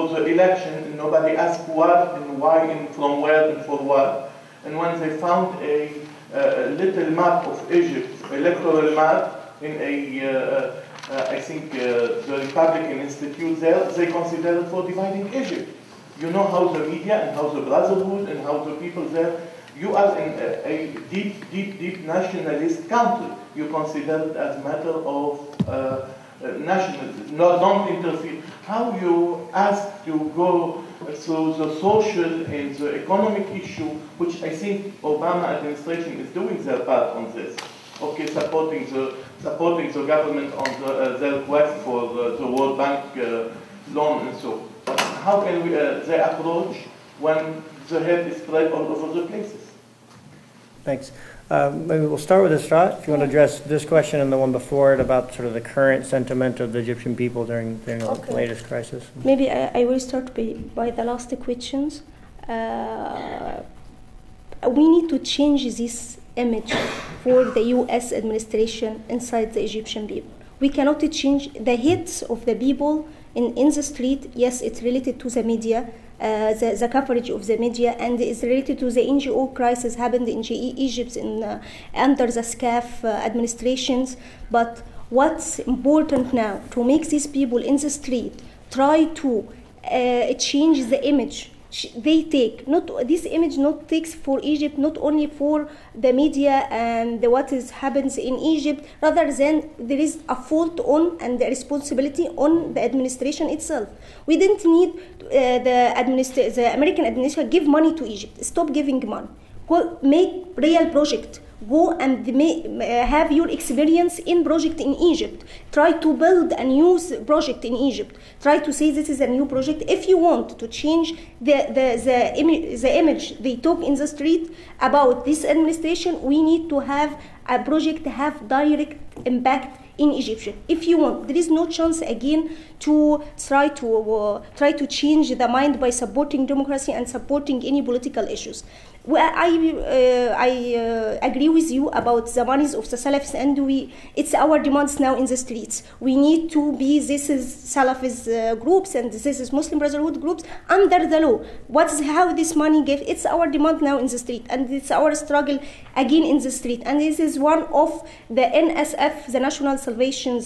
the election, and nobody asks what and why and from where and for what. And when they found a little map of Egypt, electoral map, in I think the Republican Institute there, they consider it for dividing Egypt. You know how the media and how the Brotherhood and how the people there, you are in a deep nationalist country. You consider it as a matter of nationalism, don't interfere. How you ask to go through the social and the economic issue, which I think Obama administration is doing their part on this. Supporting the government on their quest for the World Bank loan and so. But how can they approach when the hate is spread all over the places? Thanks. Maybe we'll start with Esraa, if you want to address this question and the one before it about sort of the current sentiment of the Egyptian people during the latest crisis. Maybe I will start by the last questions. We need to change this image for the U.S. administration inside the Egyptian people. We cannot change the hits of the people in the street. Yes, it's related to the media the coverage of the media, and is related to the NGO crisis happened in Egypt under the SCAF administrations. But what's important now to make these people in the street try to change the image they take. This image not takes for Egypt, not only for the media and what happens in Egypt, rather than there is a fault on and the responsibility on the administration itself. We didn't need the American administration give money to Egypt. Stop giving money. Go make real project. Go and have your experience in project in Egypt. Try to build a new project in Egypt. Try to say this is a new project. If you want to change the image they talk in the street about this administration, we need to have a project have direct impact in Egypt. If you want, there is no chance again to try to change the mind by supporting democracy and supporting any political issues. Well, I agree with you about the monies of the Salafis, and it's our demands now in the streets. We need to be, this is Salafist groups and this is Muslim Brotherhood groups under the law. How this money gave? It's our demand now in the street, and it's our struggle again in the street. And this is one of the NSF, the National Salvation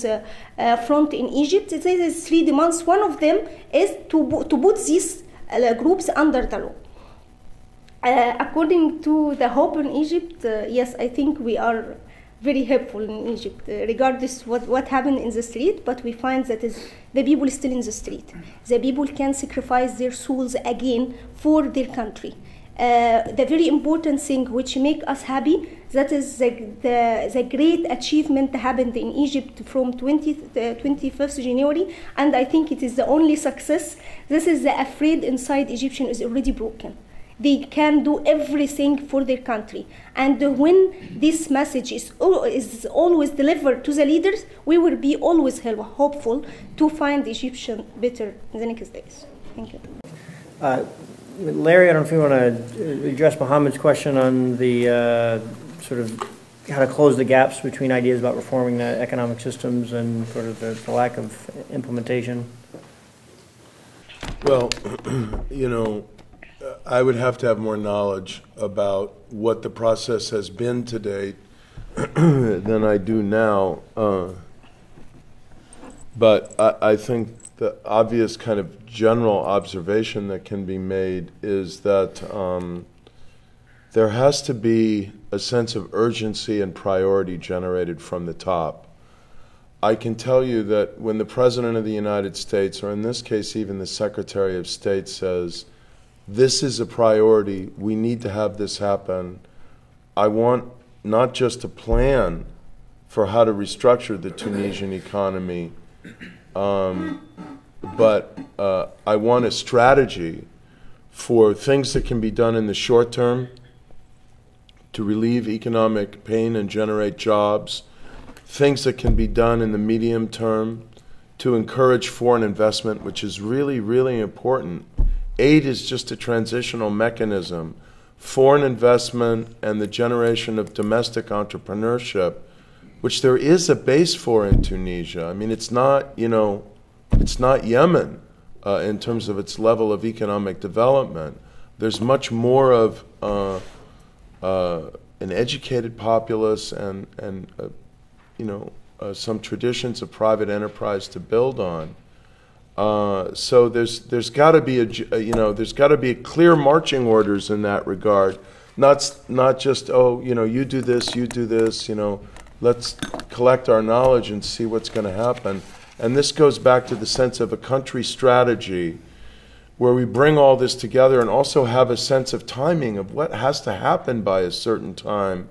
Front in Egypt. It is 3 demands. One of them is to put these groups under the law. According to the hope in Egypt, yes, I think we are very helpful in Egypt, regardless what happened in the street, but we find that the people still in the street. The people can sacrifice their souls again for their country. The very important thing which make us happy, that is the great achievement happened in Egypt from 21st January, and I think it is the only success. This is the afraid inside Egyptian is already broken. They can do everything for their country. And when this message is always delivered to the leaders, we will be always hopeful to find Egyptian better in the next days. Thank you. Larry, I don't know if you want to address Mohammed's question on the sort of how to close the gaps between ideas about reforming the economic systems and sort of the lack of implementation. Well, I would have to have more knowledge about what the process has been to date than I do now. But I think the obvious kind of general observation that can be made is that there has to be a sense of urgency and priority generated from the top. I can tell you that when the President of the United States, or in this case even the Secretary of State, says, this is a priority, we need to have this happen, I want not just a plan for how to restructure the Tunisian economy, but I want a strategy for things that can be done in the short term to relieve economic pain and generate jobs, things that can be done in the medium term to encourage foreign investment, which is really, really important. Aid is just a transitional mechanism. Foreign investment and the generation of domestic entrepreneurship, which there is a base for in Tunisia. I mean, it's not, it's not Yemen in terms of its level of economic development. There's much more of an educated populace and some traditions of private enterprise to build on. So there's got to be there's got to be clear marching orders in that regard, not just you do this, let's collect our knowledge and see what's going to happen. And this goes back to the sense of a country strategy, where we bring all this together and also have a sense of timing of what has to happen by a certain time,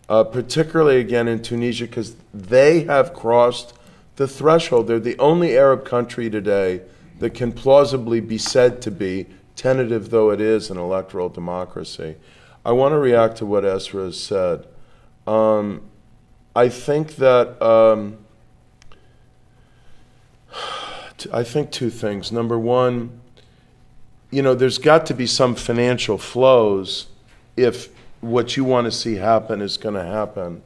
particularly again in Tunisia, because they have crossed the threshold. They're the only Arab country today that can plausibly be said to be, tentative though it is, an electoral democracy. I want to react to what Esraa has said. I think that I think two things. Number one, there's got to be some financial flows if what you want to see happen is going to happen.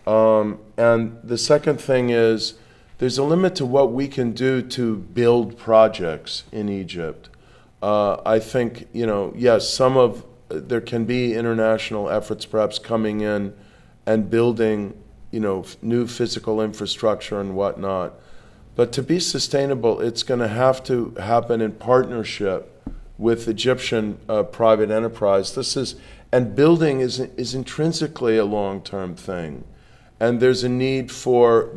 And the second thing is, there's a limit to what we can do to build projects in Egypt. I think, yes, there can be international efforts perhaps coming in and building, new physical infrastructure and whatnot. But to be sustainable, it's going to have to happen in partnership with Egyptian private enterprise. And building is intrinsically a long-term thing. And there's a need for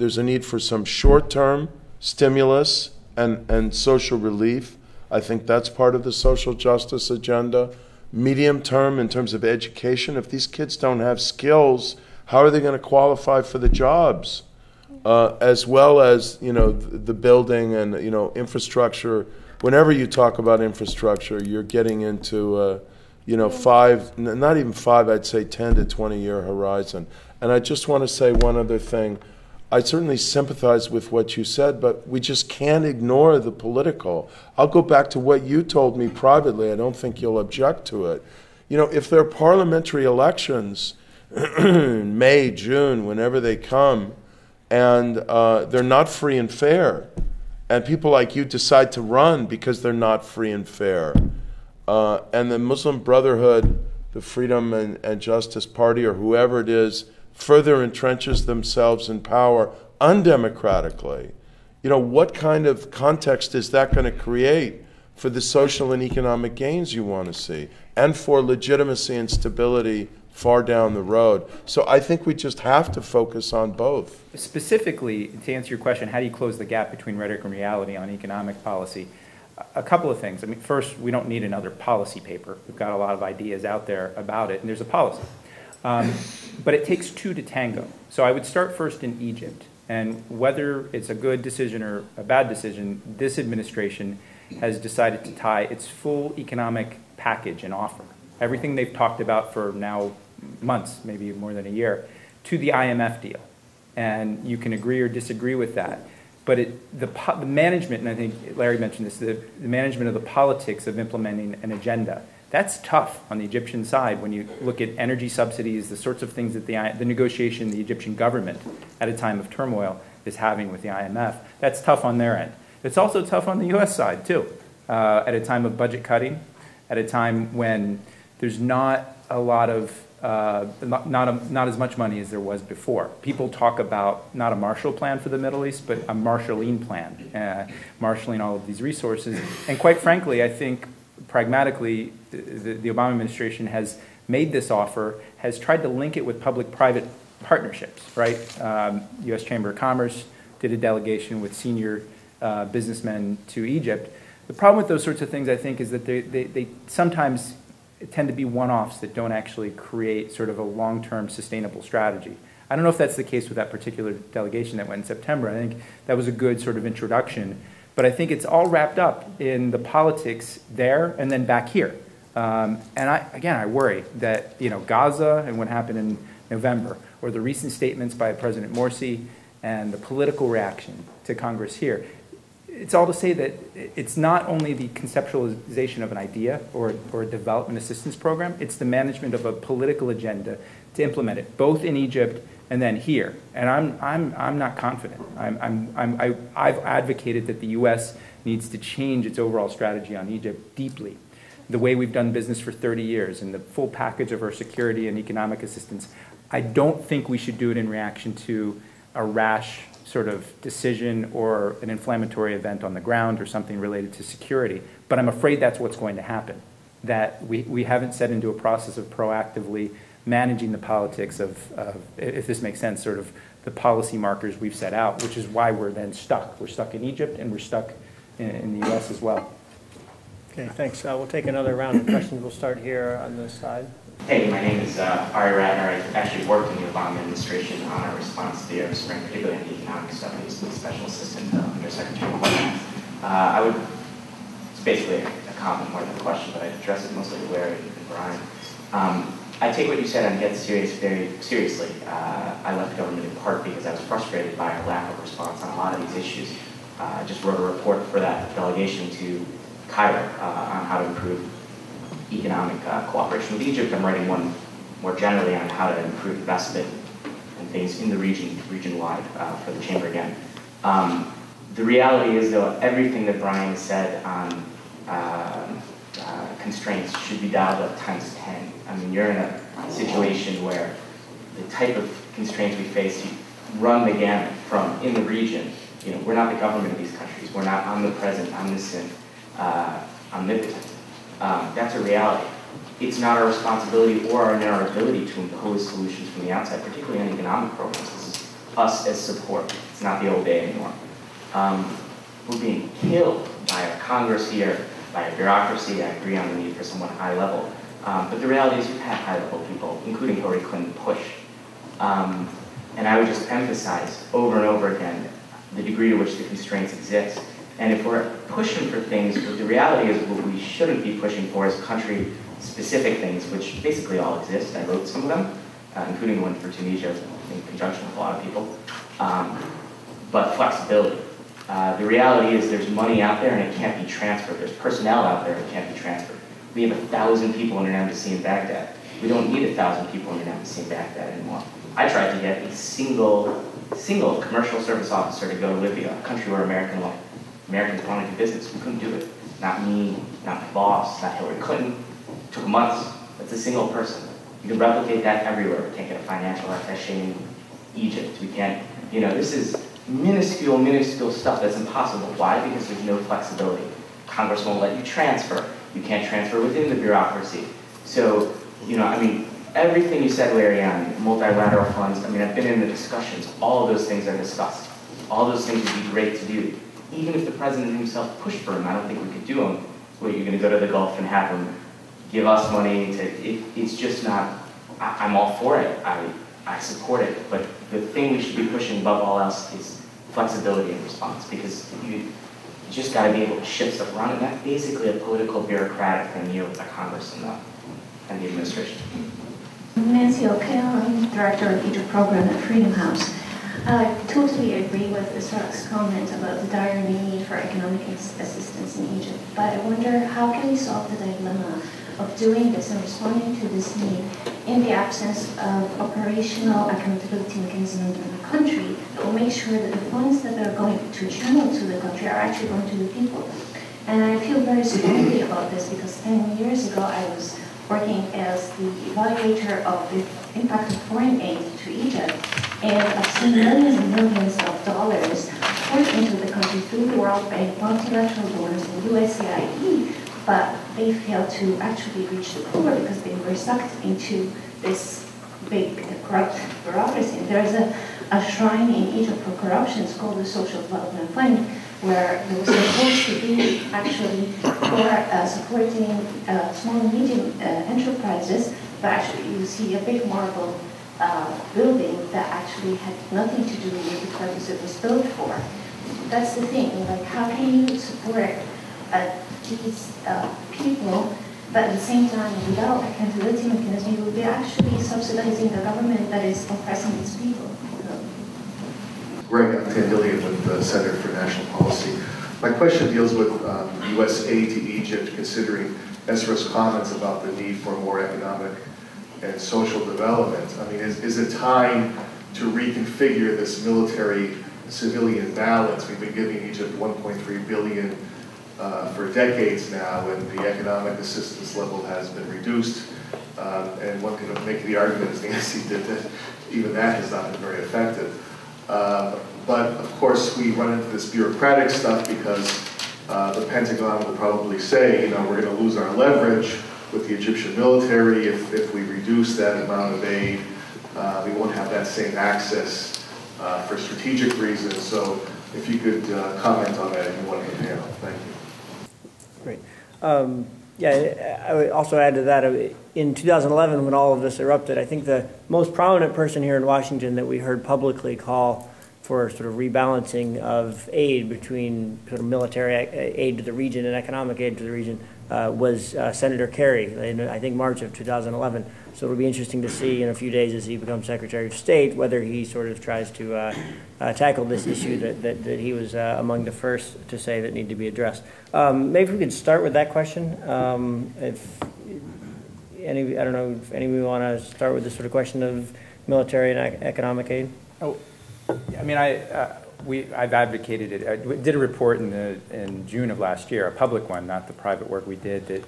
some short-term stimulus and social relief. I think that's part of the social justice agenda. Medium term, in terms of education, if these kids don't have skills, how are they going to qualify for the jobs? As well as, the building and, infrastructure. Whenever you talk about infrastructure, you're getting into, not even five, I'd say 10 to 20-year horizon. And I just want to say one other thing. I certainly sympathize with what you said, but we just can't ignore the political. I'll go back to what you told me privately. I don't think you'll object to it. If there are parliamentary elections in May, June, whenever they come, and they're not free and fair, and people like you decide to run because they're not free and fair, and the Muslim Brotherhood, the Freedom and Justice Party, or whoever it is, further entrenches themselves in power undemocratically, what kind of context is that going to create for the social and economic gains you want to see, and for legitimacy and stability far down the road? So I think we just have to focus on both. Specifically, to answer your question, how do you close the gap between rhetoric and reality on economic policy? A couple of things. First, we don't need another policy paper. We've got a lot of ideas out there about it, and there's a policy. But it takes two to tango. So I would start first in Egypt. And whether it's a good decision or a bad decision, this administration has decided to tie its full economic package and offer, everything they've talked about for now months, maybe more than a year, to the IMF deal. And you can agree or disagree with that. But the management, and I think Larry mentioned this, the management of the politics of implementing an agenda, that's tough on the Egyptian side when you look at energy subsidies, the sorts of things that the negotiation the Egyptian government at a time of turmoil is having with the IMF. That's tough on their end. It's also tough on the U.S. side, too, at a time of budget cutting, at a time when there's not a lot of, not as much money as there was before. People talk about not a Marshall Plan for the Middle East, but a Marshalling plan, marshalling all of these resources. And quite frankly, I think pragmatically, the Obama administration has made this offer, has tried to link it with public-private partnerships, right? U.S. Chamber of Commerce did a delegation with senior businessmen to Egypt. The problem with those sorts of things, I think, is that they sometimes tend to be one-offs that don't actually create sort of a long-term sustainable strategy. I don't know if that's the case with that particular delegation that went in September. I think that was a good sort of introduction. But I think it's all wrapped up in the politics there and then back here. And I worry that Gaza and what happened in November, or the recent statements by President Morsi and the political reaction to Congress here, it's all to say that it's not only the conceptualization of an idea or a development assistance program, it's the management of a political agenda to implement it, both in Egypt and then here. And I'm not confident. I've advocated that the U.S. needs to change its overall strategy on Egypt deeply. The way we've done business for 30 years and the full package of our security and economic assistance, I don't think we should do it in reaction to a rash sort of decision or an inflammatory event on the ground or something related to security. But I'm afraid that's what's going to happen, that we haven't set into a process of proactively managing the politics of, if this makes sense, sort of the policy markers we've set out, which is why we're then stuck. We're stuck in Egypt and we're stuck in the U.S. as well. Okay, thanks. We'll take another round of questions. We'll start here on this side. Hey, my name is Ari Ratner. I actually worked in the Obama administration on our response to the Arab Spring, particularly in the economic studies, the special assistant under Secretary Fattah. It's basically a comment more than a question, but I'd address it mostly to Larry and Brian. I take what you said on Get Serious very seriously. I left government in part because I was frustrated by our lack of response on a lot of these issues. I just wrote a report for that delegation to Cairo on how to improve economic cooperation with Egypt. I'm writing one more generally on how to improve investment and things in the region-wide for the chamber again. The reality is, though, everything that Brian said on constraints should be dialed up times 10. I mean, you're in a situation where the type of constraints we face, you run the gamut from in the region. You know, we're not the government of these countries. We're not omnipresent, omniscient, omnipotent. That's a reality. It's not our responsibility or our ability to impose solutions from the outside, particularly on economic programs. This is us as support. It's not the old day anymore. We're being killed by our Congress here, by a bureaucracy. I agree on the need for somewhat high level. But the reality is we've had high level people, including Hillary Clinton, push. And I would just emphasize over and over again the degree to which the constraints exist. And if we're pushing for things, what the reality is what we shouldn't be pushing for is country-specific things, which basically all exist. I wrote some of them, including one for Tunisia in conjunction with a lot of people. But flexibility. The reality is there's money out there and it can't be transferred. There's personnel out there and it can't be transferred. We have 1,000 people in an embassy in Baghdad. We don't need 1,000 people in an embassy in Baghdad anymore. I tried to get a single commercial service officer to go to Libya, a country where Americans want to do business. We couldn't do it. Not me, not my boss, not Hillary Clinton. It took months. That's a single person. You can replicate that everywhere. We can't get a financial attaché in Egypt. We can't, this is minuscule stuff that's impossible. Why? Because there's no flexibility. Congress won't let you transfer. You can't transfer within the bureaucracy. So, everything you said, Larry, on multilateral funds, I've been in the discussions. All of those things are discussed. All those things would be great to do. Even if the president himself pushed for them, I don't think we could do them. Well, you're going to go to the Gulf and have them give us money. It's just not, I'm all for it. I support it. But the thing we should be pushing above all else is flexibility in response, because you just got to be able to shift stuff around. And that's basically a political, bureaucratic thing here with the Congress and the administration. Nancy O'Kale, I'm Director of Egypt Program at Freedom House. I totally agree with Esraa's comment about the dire need for economic assistance in Egypt, but I wonder how can we solve the dilemma of doing this and responding to this need in the absence of operational accountability mechanisms in the country that will make sure that the funds that are going to channel to the country are actually going to the people. And I feel very strongly about this because 10 years ago I was working as the evaluator of the impact of foreign aid to Egypt, and I've seen millions and millions of dollars poured into the country through the World Bank, multilateral donors, and USAID, but they failed to actually reach the poor because they were sucked into this big corrupt bureaucracy. There's a shrine in Egypt for corruption. It's called the Social Development Fund, where there was supposed to be actually for supporting small and medium enterprises, but actually you see a big marble building that actually had nothing to do with the purpose it was built for. That's the thing, how can you support these people, but at the same time, without accountability mechanism, you will be actually subsidizing the government that is oppressing its people. Greg, I'm Tandillian with the Center for National Policy. My question deals with U.S. aid to Egypt, considering Esraa's comments about the need for more economic and social development. Is it time to reconfigure this military-civilian balance? We've been giving Egypt $1.3 billion for decades now, and the economic assistance level has been reduced. And one can make the argument, as Nancy did, that even that has not been very effective. But of course, we run into this bureaucratic stuff because the Pentagon will probably say, we're going to lose our leverage with the Egyptian military if we reduce that amount of aid. We won't have that same access for strategic reasons. So if you could comment on that if you want to panel. Thank you. Great. I would also add to that, in 2011 when all of this erupted, I think the most prominent person here in Washington that we heard publicly call for sort of rebalancing of aid between sort of military aid to the region and economic aid to the region was Senator Kerry in, I think, March of 2011. So it'll be interesting to see in a few days as he becomes Secretary of State whether he sort of tries to tackle this issue that he was among the first to say that need to be addressed. Maybe we could start with that question. If I don't know if any of you want to start with this sort of question of military and economic aid. I've advocated it. I did a report in June of last year, a public one, not the private work we did, that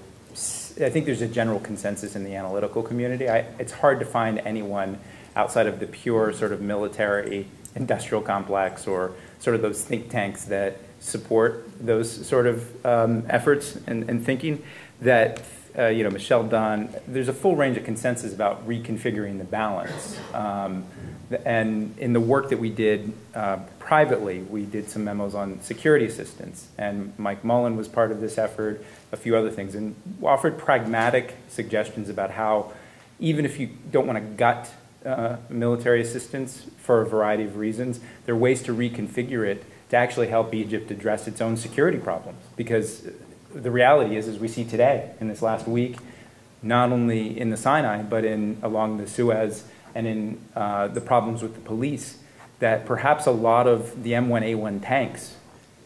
I think there's a general consensus in the analytical community. It's hard to find anyone outside of the pure sort of military industrial complex or sort of those think tanks that support those sort of efforts and thinking that, Michelle Dunn, there's a full range of consensus about reconfiguring the balance. And in the work that we did privately, we did some memos on security assistance, and Mike Mullen was part of this effort, a few other things, and offered pragmatic suggestions about how, even if you don't want to gut military assistance for a variety of reasons, there are ways to reconfigure it to actually help Egypt address its own security problems. Because the reality is, as we see today, in this last week, not only in the Sinai, but along the Suez and in the problems with the police, that perhaps a lot of the M1A1 tanks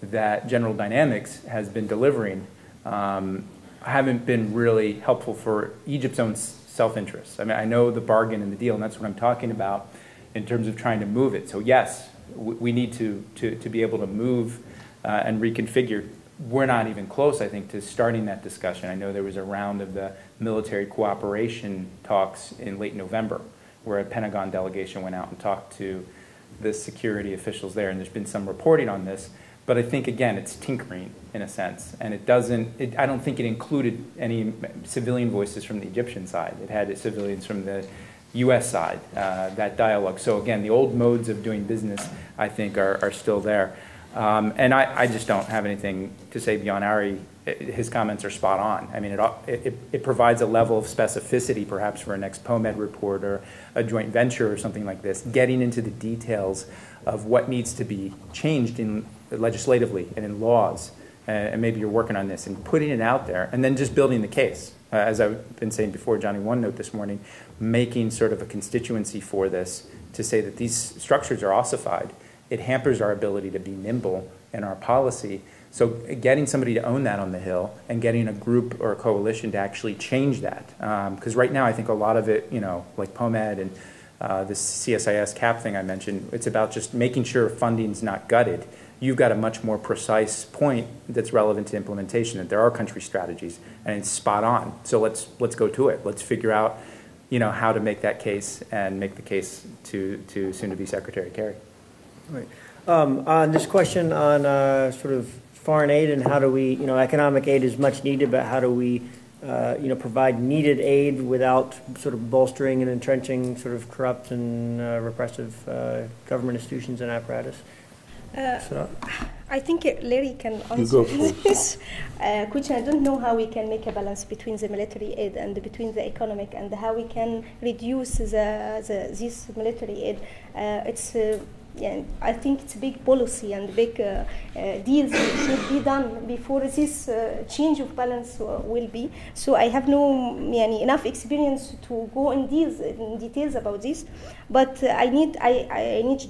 that General Dynamics has been delivering haven't been really helpful for Egypt's own self-interest. I mean, I know the bargain and the deal, and that's what I'm talking about in terms of trying to move it. So yes, we need to be able to move and reconfigure. We're not even close, I think, to starting that discussion. I know there was a round of the military cooperation talks in late November where a Pentagon delegation went out and talked to the security officials there, and there's been some reporting on this. But I think, again, it's tinkering in a sense, and I don't think it included any civilian voices from the Egyptian side. It had civilians from the U.S. side, that dialogue. So again, the old modes of doing business, I think, are still there. And I just don't have anything to say beyond Ari. His comments are spot on. I mean, it provides a level of specificity, perhaps, for a next POMED report or a joint venture or something like this, getting into the details of what needs to be changed legislatively and in laws. And maybe you're working on this and putting it out there, and then just building the case. As I've been saying before, Johnny OneNote this morning, making sort of a constituency for this to say that these structures are ossified. It hampers our ability to be nimble in our policy. So getting somebody to own that on the Hill and getting a group or a coalition to actually change that. Because right now I think a lot of it, like POMED and this CSIS cap thing I mentioned, it's about just making sure funding's not gutted. You've got a much more precise point that's relevant to implementation, that there are country strategies, and it's spot on. So let's go to it. Let's figure out, how to make that case and make the case to soon-to-be Secretary Kerry. Right. On this question on sort of foreign aid and how do we, economic aid is much needed, but how do we, provide needed aid without sort of bolstering and entrenching sort of corrupt and repressive government institutions and apparatus? I think Larry can answer this question. I don't know how we can make a balance between the military aid and between the economic, and how we can reduce this military aid. I think it's a big policy and big deals should be done before this change of balance will be. So I have no enough experience to go in details about this. But I need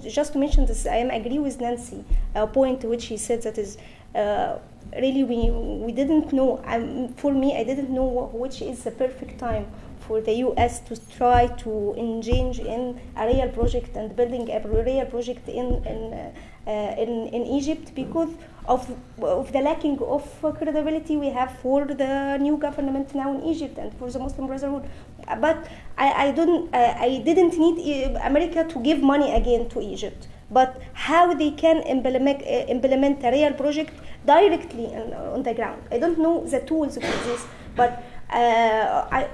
just to mention this. I agree with Nancy point which she said that is really we didn't know. For me, I didn't know which is the perfect time for the U.S. to try to engage in a real project and building a real project in Egypt because of the lacking of credibility we have for the new government now in Egypt and for the Muslim Brotherhood. But I didn't need America to give money again to Egypt. But how they can implement a real project directly on the ground. I don't know the tools for this, but on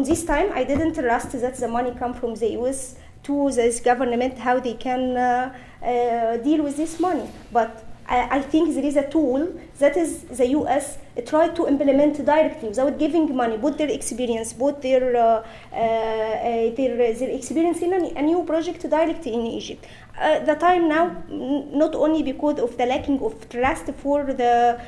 this time, I didn't trust that the money come from the U.S. to this government, how they can deal with this money. But I think there is a tool that is the U.S. try to implement directly without giving money, both their experience, their experience in a new project directly in Egypt. The time now, not only because of the lacking of trust for the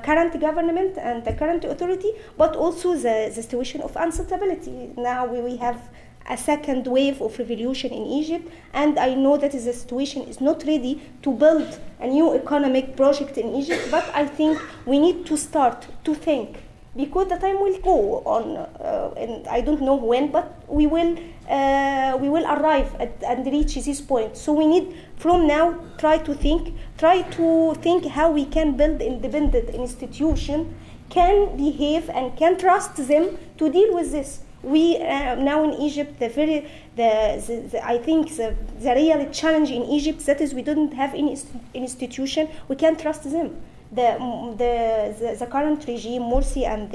current government and the current authority, but also the situation of instability. Now we have a second wave of revolution in Egypt, and I know that the situation is not ready to build a new economic project in Egypt, but I think we need to start to think, because the time will go on, and I don't know when, but we will arrive and reach this point. So we need from now try to think how we can build independent institution can behave and can trust them to deal with this. We now in Egypt, I think the real challenge in Egypt that is we don't have any institution. We can't trust them. The current regime, Morsi and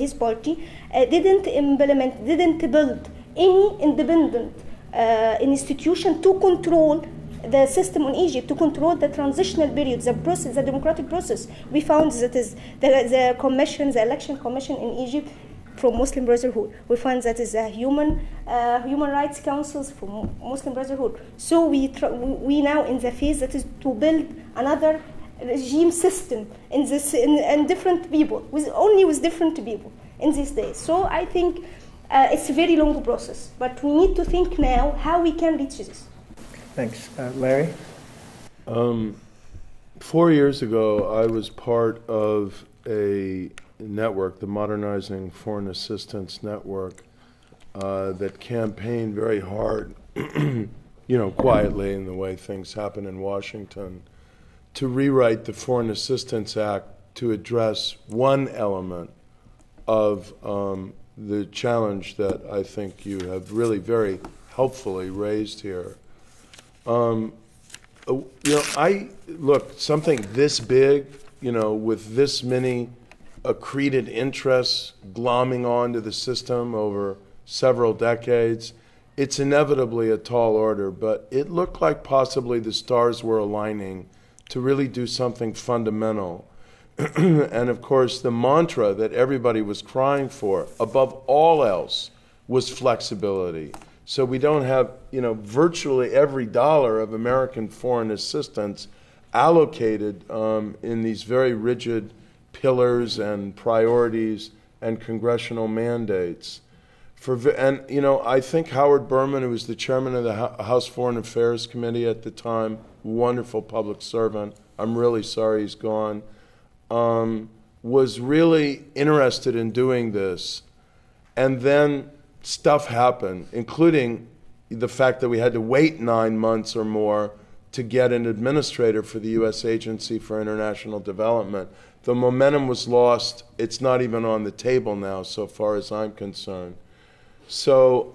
his party, didn't build any independent institution to control the system in Egypt, to control the transitional period, the process, the democratic process. We found that is the commission, the election commission in Egypt from Muslim Brotherhood. We find that is a human rights councils from Muslim Brotherhood. So we now in the phase that is to build another regime system in different people, with different people in these days. So I think it's a very long process, but we need to think now how we can reach this. Thanks. Larry? 4 years ago, I was part of a network, the Modernizing Foreign Assistance Network, that campaigned very hard, quietly in the way things happen in Washington, to rewrite the Foreign Assistance Act to address one element of the challenge that I think you have really very helpfully raised here. Something this big, with this many accreted interests glomming onto the system over several decades, it's inevitably a tall order, but it looked like possibly the stars were aligning to really do something fundamental. And of course, the mantra that everybody was crying for, above all else, was flexibility. So we don't have, virtually every dollar of American foreign assistance allocated in these very rigid pillars and priorities and congressional mandates. I think Howard Berman, who was the chairman of the House Foreign Affairs Committee at the time, wonderful public servant, I'm really sorry he's gone, was really interested in doing this. And then stuff happened, including the fact that we had to wait 9 months or more to get an administrator for the U.S. Agency for International Development. The momentum was lost. It's not even on the table now, so far as I'm concerned. So,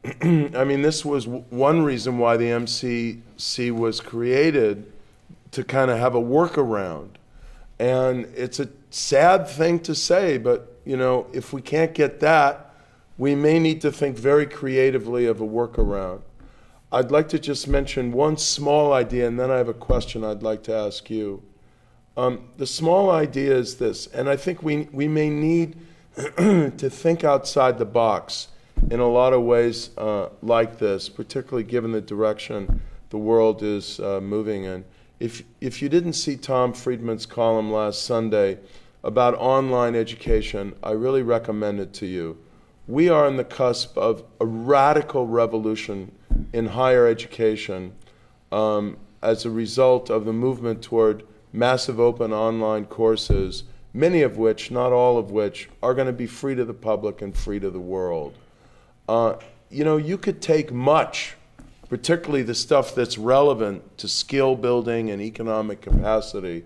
this was one reason why the MCC was created, to kind of have a workaround. And it's a sad thing to say, but, if we can't get that, we may need to think very creatively of a workaround. I'd like to just mention one small idea, and then I have a question I'd like to ask you. The small idea is this, and I think we may need to think outside the box in a lot of ways like this, particularly given the direction the world is moving in. If you didn't see Tom Friedman's column last Sunday about online education, I really recommend it to you. We are on the cusp of a radical revolution in higher education as a result of the movement toward massive open online courses, many of which, not all of which, are going to be free to the public and free to the world. You could take much, particularly the stuff that's relevant to skill building and economic capacity,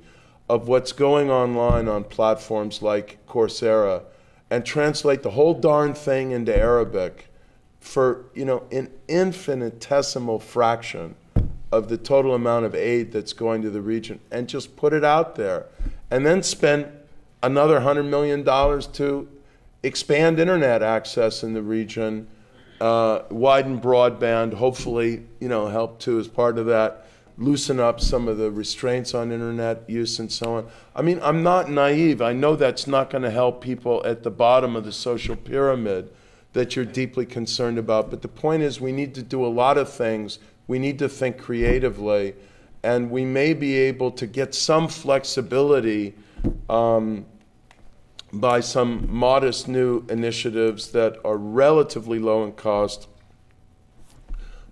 of what's going online on platforms like Coursera, and translate the whole darn thing into Arabic for, an infinitesimal fraction of the total amount of aid that's going to the region, and just put it out there. And then spend another $100 million to expand internet access in the region, widen broadband, hopefully, help to, as part of that, loosen up some of the restraints on internet use and so on. I'm not naive. I know that's not going to help people at the bottom of the social pyramid that you're deeply concerned about. But the point is, we need to do a lot of things. We need to think creatively, and we may be able to get some flexibility by some modest new initiatives that are relatively low in cost,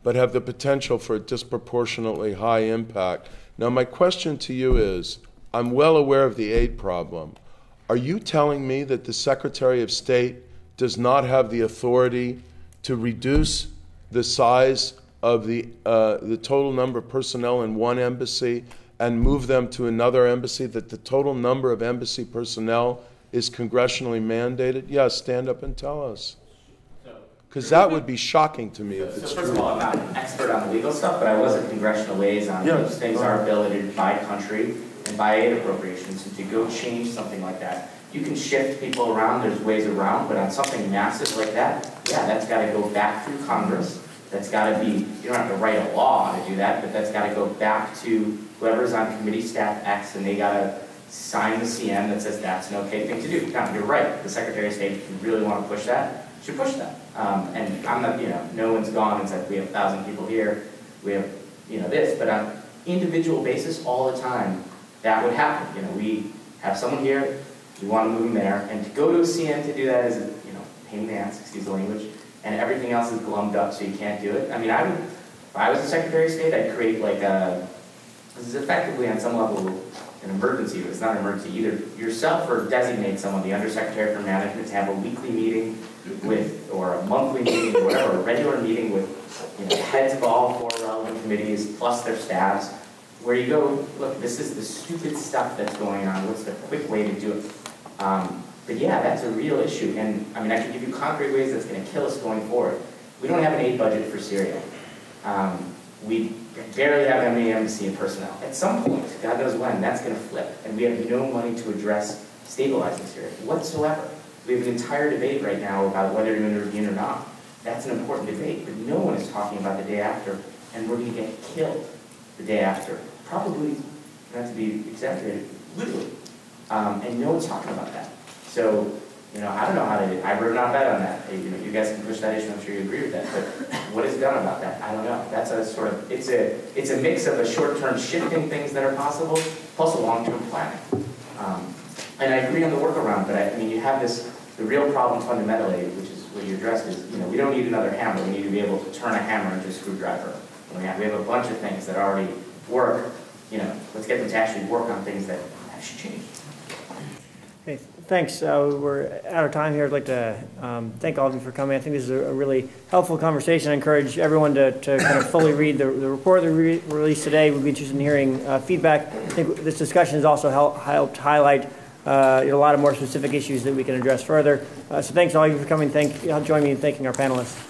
but have the potential for a disproportionately high impact. Now, my question to you is, I'm well aware of the aid problem. Are you telling me that the Secretary of State does not have the authority to reduce the size of the total number of personnel in one embassy and move them to another embassy, that the total number of embassy personnel is congressionally mandated? Yes, stand up and tell us. Because that would be shocking to me if it's first true. of all, I'm not an expert on the legal stuff, but I was a congressional liaison. Yeah. Those things are billeted by country and by aid appropriations. So to go change something like that, you can shift people around, there's ways around, but on something massive like that, yeah, that's got to go back through Congress. That's got to be, you don't have to write a law to do that, but that's got to go back to whoever's on committee staff X, and they got to sign the CN that says that's an okay thing to do. Now, you're right, the Secretary of State, if you really want to push that, should push that. And I'm not, no one's gone and said we have 1,000 people here, we have, this, but on an individual basis all the time, that would happen. We have someone here, we want to move them there, and to go to a CN to do that is, pain in the ass, excuse the language, and everything else is glummed up so you can't do it. I mean, if I was the Secretary of State, I'd create this is effectively on some level an emergency, but it's not an emergency either. Yourself or designate someone, the Undersecretary for Management, to have a weekly meeting with, or a monthly meeting, or whatever, a regular meeting with heads of all 4 relevant committees, plus their staffs, where you go, look, this is the stupid stuff that's going on, what's the quick way to do it? But yeah, that's a real issue, and I mean, I can give you concrete ways that's going to kill us going forward. We don't have an aid budget for Syria. We barely have any embassy and personnel. At some point, God knows when, that's going to flip, and we have no money to address stabilizing Syria whatsoever. We have an entire debate right now about whether to intervene or not. That's an important debate, but no one is talking about the day after, and we're going to get killed the day after. Probably, not to be exaggerated, literally. And no one's talking about that. So, I don't know how to, I've written an op-ed on that. You guys can push that issue, I'm sure you agree with that, but what is done about that? I don't know. That's a sort of, it's a mix of a short-term shifting things that are possible, plus a long-term planning. And I agree on the workaround, but I mean, you have the real problem fundamentally, which is what you addressed, is, we don't need another hammer, we need to be able to turn a hammer into a screwdriver. We have a bunch of things that already work, let's get them to actually work on things that actually change. Hey, thanks. We're out of time here. I'd like to thank all of you for coming. I think this is a really helpful conversation. I encourage everyone to kind of fully read the report that we released today. We'd be interested in hearing feedback. I think this discussion has also helped highlight a lot of more specific issues that we can address further. So thanks all of you for coming. Join me in thanking our panelists.